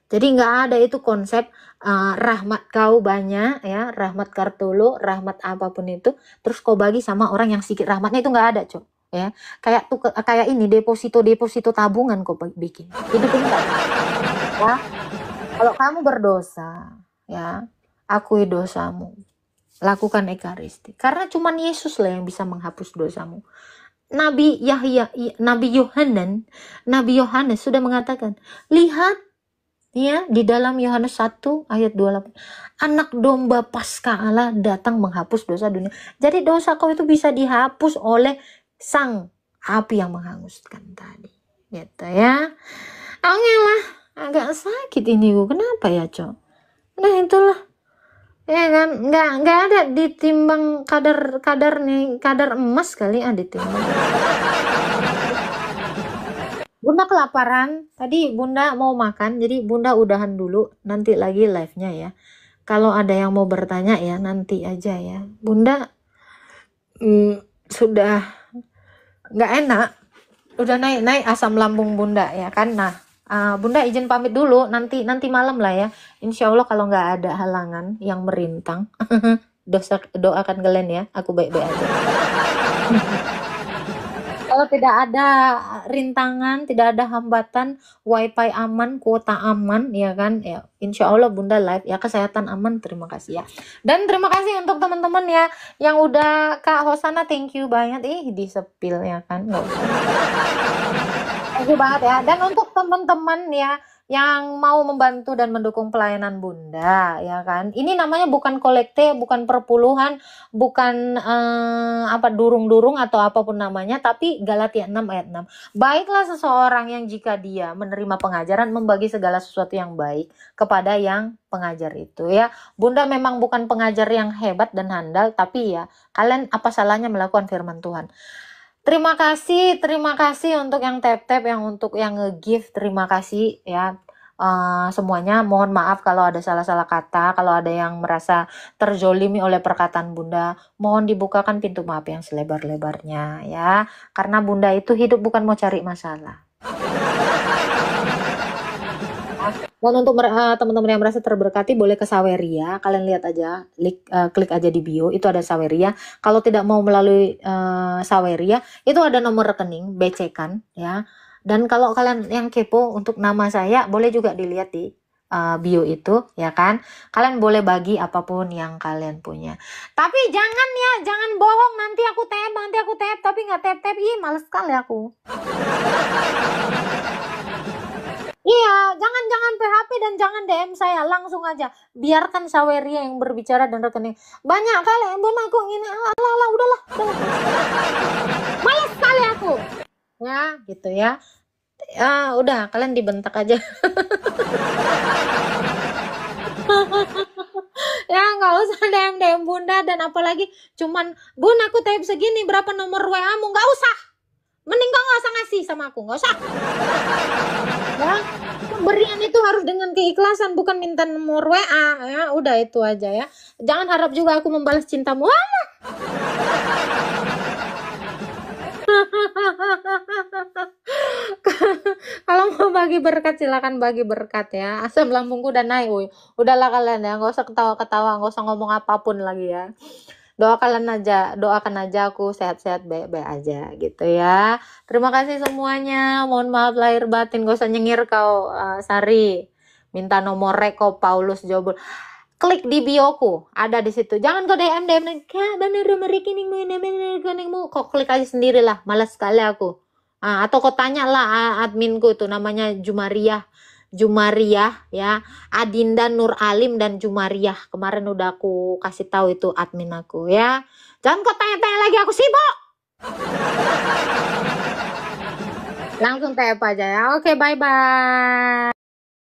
Jadi nggak ada itu konsep rahmat kau banyak ya, rahmat kartolo, rahmat apapun itu, terus kau bagi sama orang yang sedikit rahmatnya, itu nggak ada, Cok. Ya, kayak ini deposito tabungan kau bikin. Hidup ini nggak ada. Ya, kalau kamu berdosa, ya, akui dosamu, lakukan ekaristi, karena cuman Yesus lah yang bisa menghapus dosamu. Nabi Yohanes sudah mengatakan, lihat ya, di dalam Yohanes 1 ayat 28, anak domba Paskah Allah datang menghapus dosa dunia. Jadi dosa kau itu bisa dihapus oleh sang api yang menghanguskan tadi. Gitu ya. Lah, agak sakit ini gue. Kenapa ya, Cok? Nah itulah. Ya kan, nggak ada ditimbang kadar emas kali ditimbang. Bunda kelaparan, tadi Bunda mau makan, jadi Bunda udahan dulu, nanti lagi live-nya ya. Kalau ada yang mau bertanya ya nanti aja ya. Bunda sudah nggak enak, udah naik asam lambung Bunda ya kan. Nah, Bunda izin pamit dulu, nanti malam lah ya. Insya Allah kalau nggak ada halangan yang merintang, doakan Glenn ya, aku baik-baik aja. Kalau tidak ada rintangan, tidak ada hambatan, wifi aman, kuota aman, ya kan? Ya, insya Allah Bunda live ya, kesehatan aman. Terima kasih ya. Dan terima kasih untuk teman-teman ya yang udah, Kak Hosana, thank you banget. Disepil ya kan? Nggak usah. Thank you banget ya. Dan untuk teman-teman ya yang mau membantu dan mendukung pelayanan Bunda ya kan, ini namanya bukan kolekte, bukan perpuluhan, bukan durung-durung atau apapun namanya, tapi Galatia 6 ayat 6. Baiklah seseorang yang jika dia menerima pengajaran membagi segala sesuatu yang baik kepada yang pengajar itu ya. Bunda memang bukan pengajar yang hebat dan handal, tapi ya kalian apa salahnya melakukan firman Tuhan. Terima kasih untuk yang tap-tap, untuk yang nge-give, terima kasih ya semuanya. Mohon maaf kalau ada salah-salah kata, kalau ada yang merasa terzolimi oleh perkataan Bunda, mohon dibukakan pintu maaf yang selebar-lebarnya ya. Karena Bunda itu hidup bukan mau cari masalah. Dan untuk teman-teman yang merasa terberkati boleh ke Saweria, kalian lihat aja, klik aja di bio, itu ada Saweria. Kalau tidak mau melalui Saweria, itu ada nomor rekening BC-kan ya. Dan kalau kalian yang kepo untuk nama saya, boleh juga dilihat di bio itu ya kan. Kalian boleh bagi apapun yang kalian punya. Tapi jangan bohong, nanti aku tap, tapi nggak tap, males sekali aku. Iya, jangan PHP dan jangan DM saya, langsung aja. Biarkan Saweria yang berbicara dan rekening. Banyak kali, Bun aku ini, alah, udahlah. Malas sekali aku. Ya, gitu ya. Udah, kalian dibentak aja. Ya, nggak usah DM Bunda, dan apalagi cuman, Bun aku type segini, berapa nomor WA-mu? Nggak usah. Mending kau nggak usah ngasih sama aku, nggak usah. Ya, pemberian itu harus dengan keikhlasan, bukan minta nomor WA. Ya, udah itu aja ya. Jangan harap juga aku membalas cintamu. Kalau mau bagi berkat silakan bagi berkat ya. Asam lambungku udah naik, woy. Udahlah kalian ya, nggak usah ketawa-ketawa, nggak usah ngomong apapun lagi ya. Doakan aja aku sehat-sehat baik-baik aja gitu ya. Terima kasih semuanya. Mohon maaf lahir batin, gak usah nyengir kau, Sari. Minta nomor reko Paulus Jobul. Klik di bioku, ada di situ. Jangan kau DM Kak bener rekeningmu. Kau klik aja sendirilah, malas sekali aku. Atau kau tanya lah adminku itu namanya Jumariah ya, Adinda Nur Alim dan Jumariah. Kemarin udah aku kasih tahu itu admin aku ya. Jangan kau tanya-tanya lagi, aku sibuk. Langsung tap aja ya. Oke, bye-bye.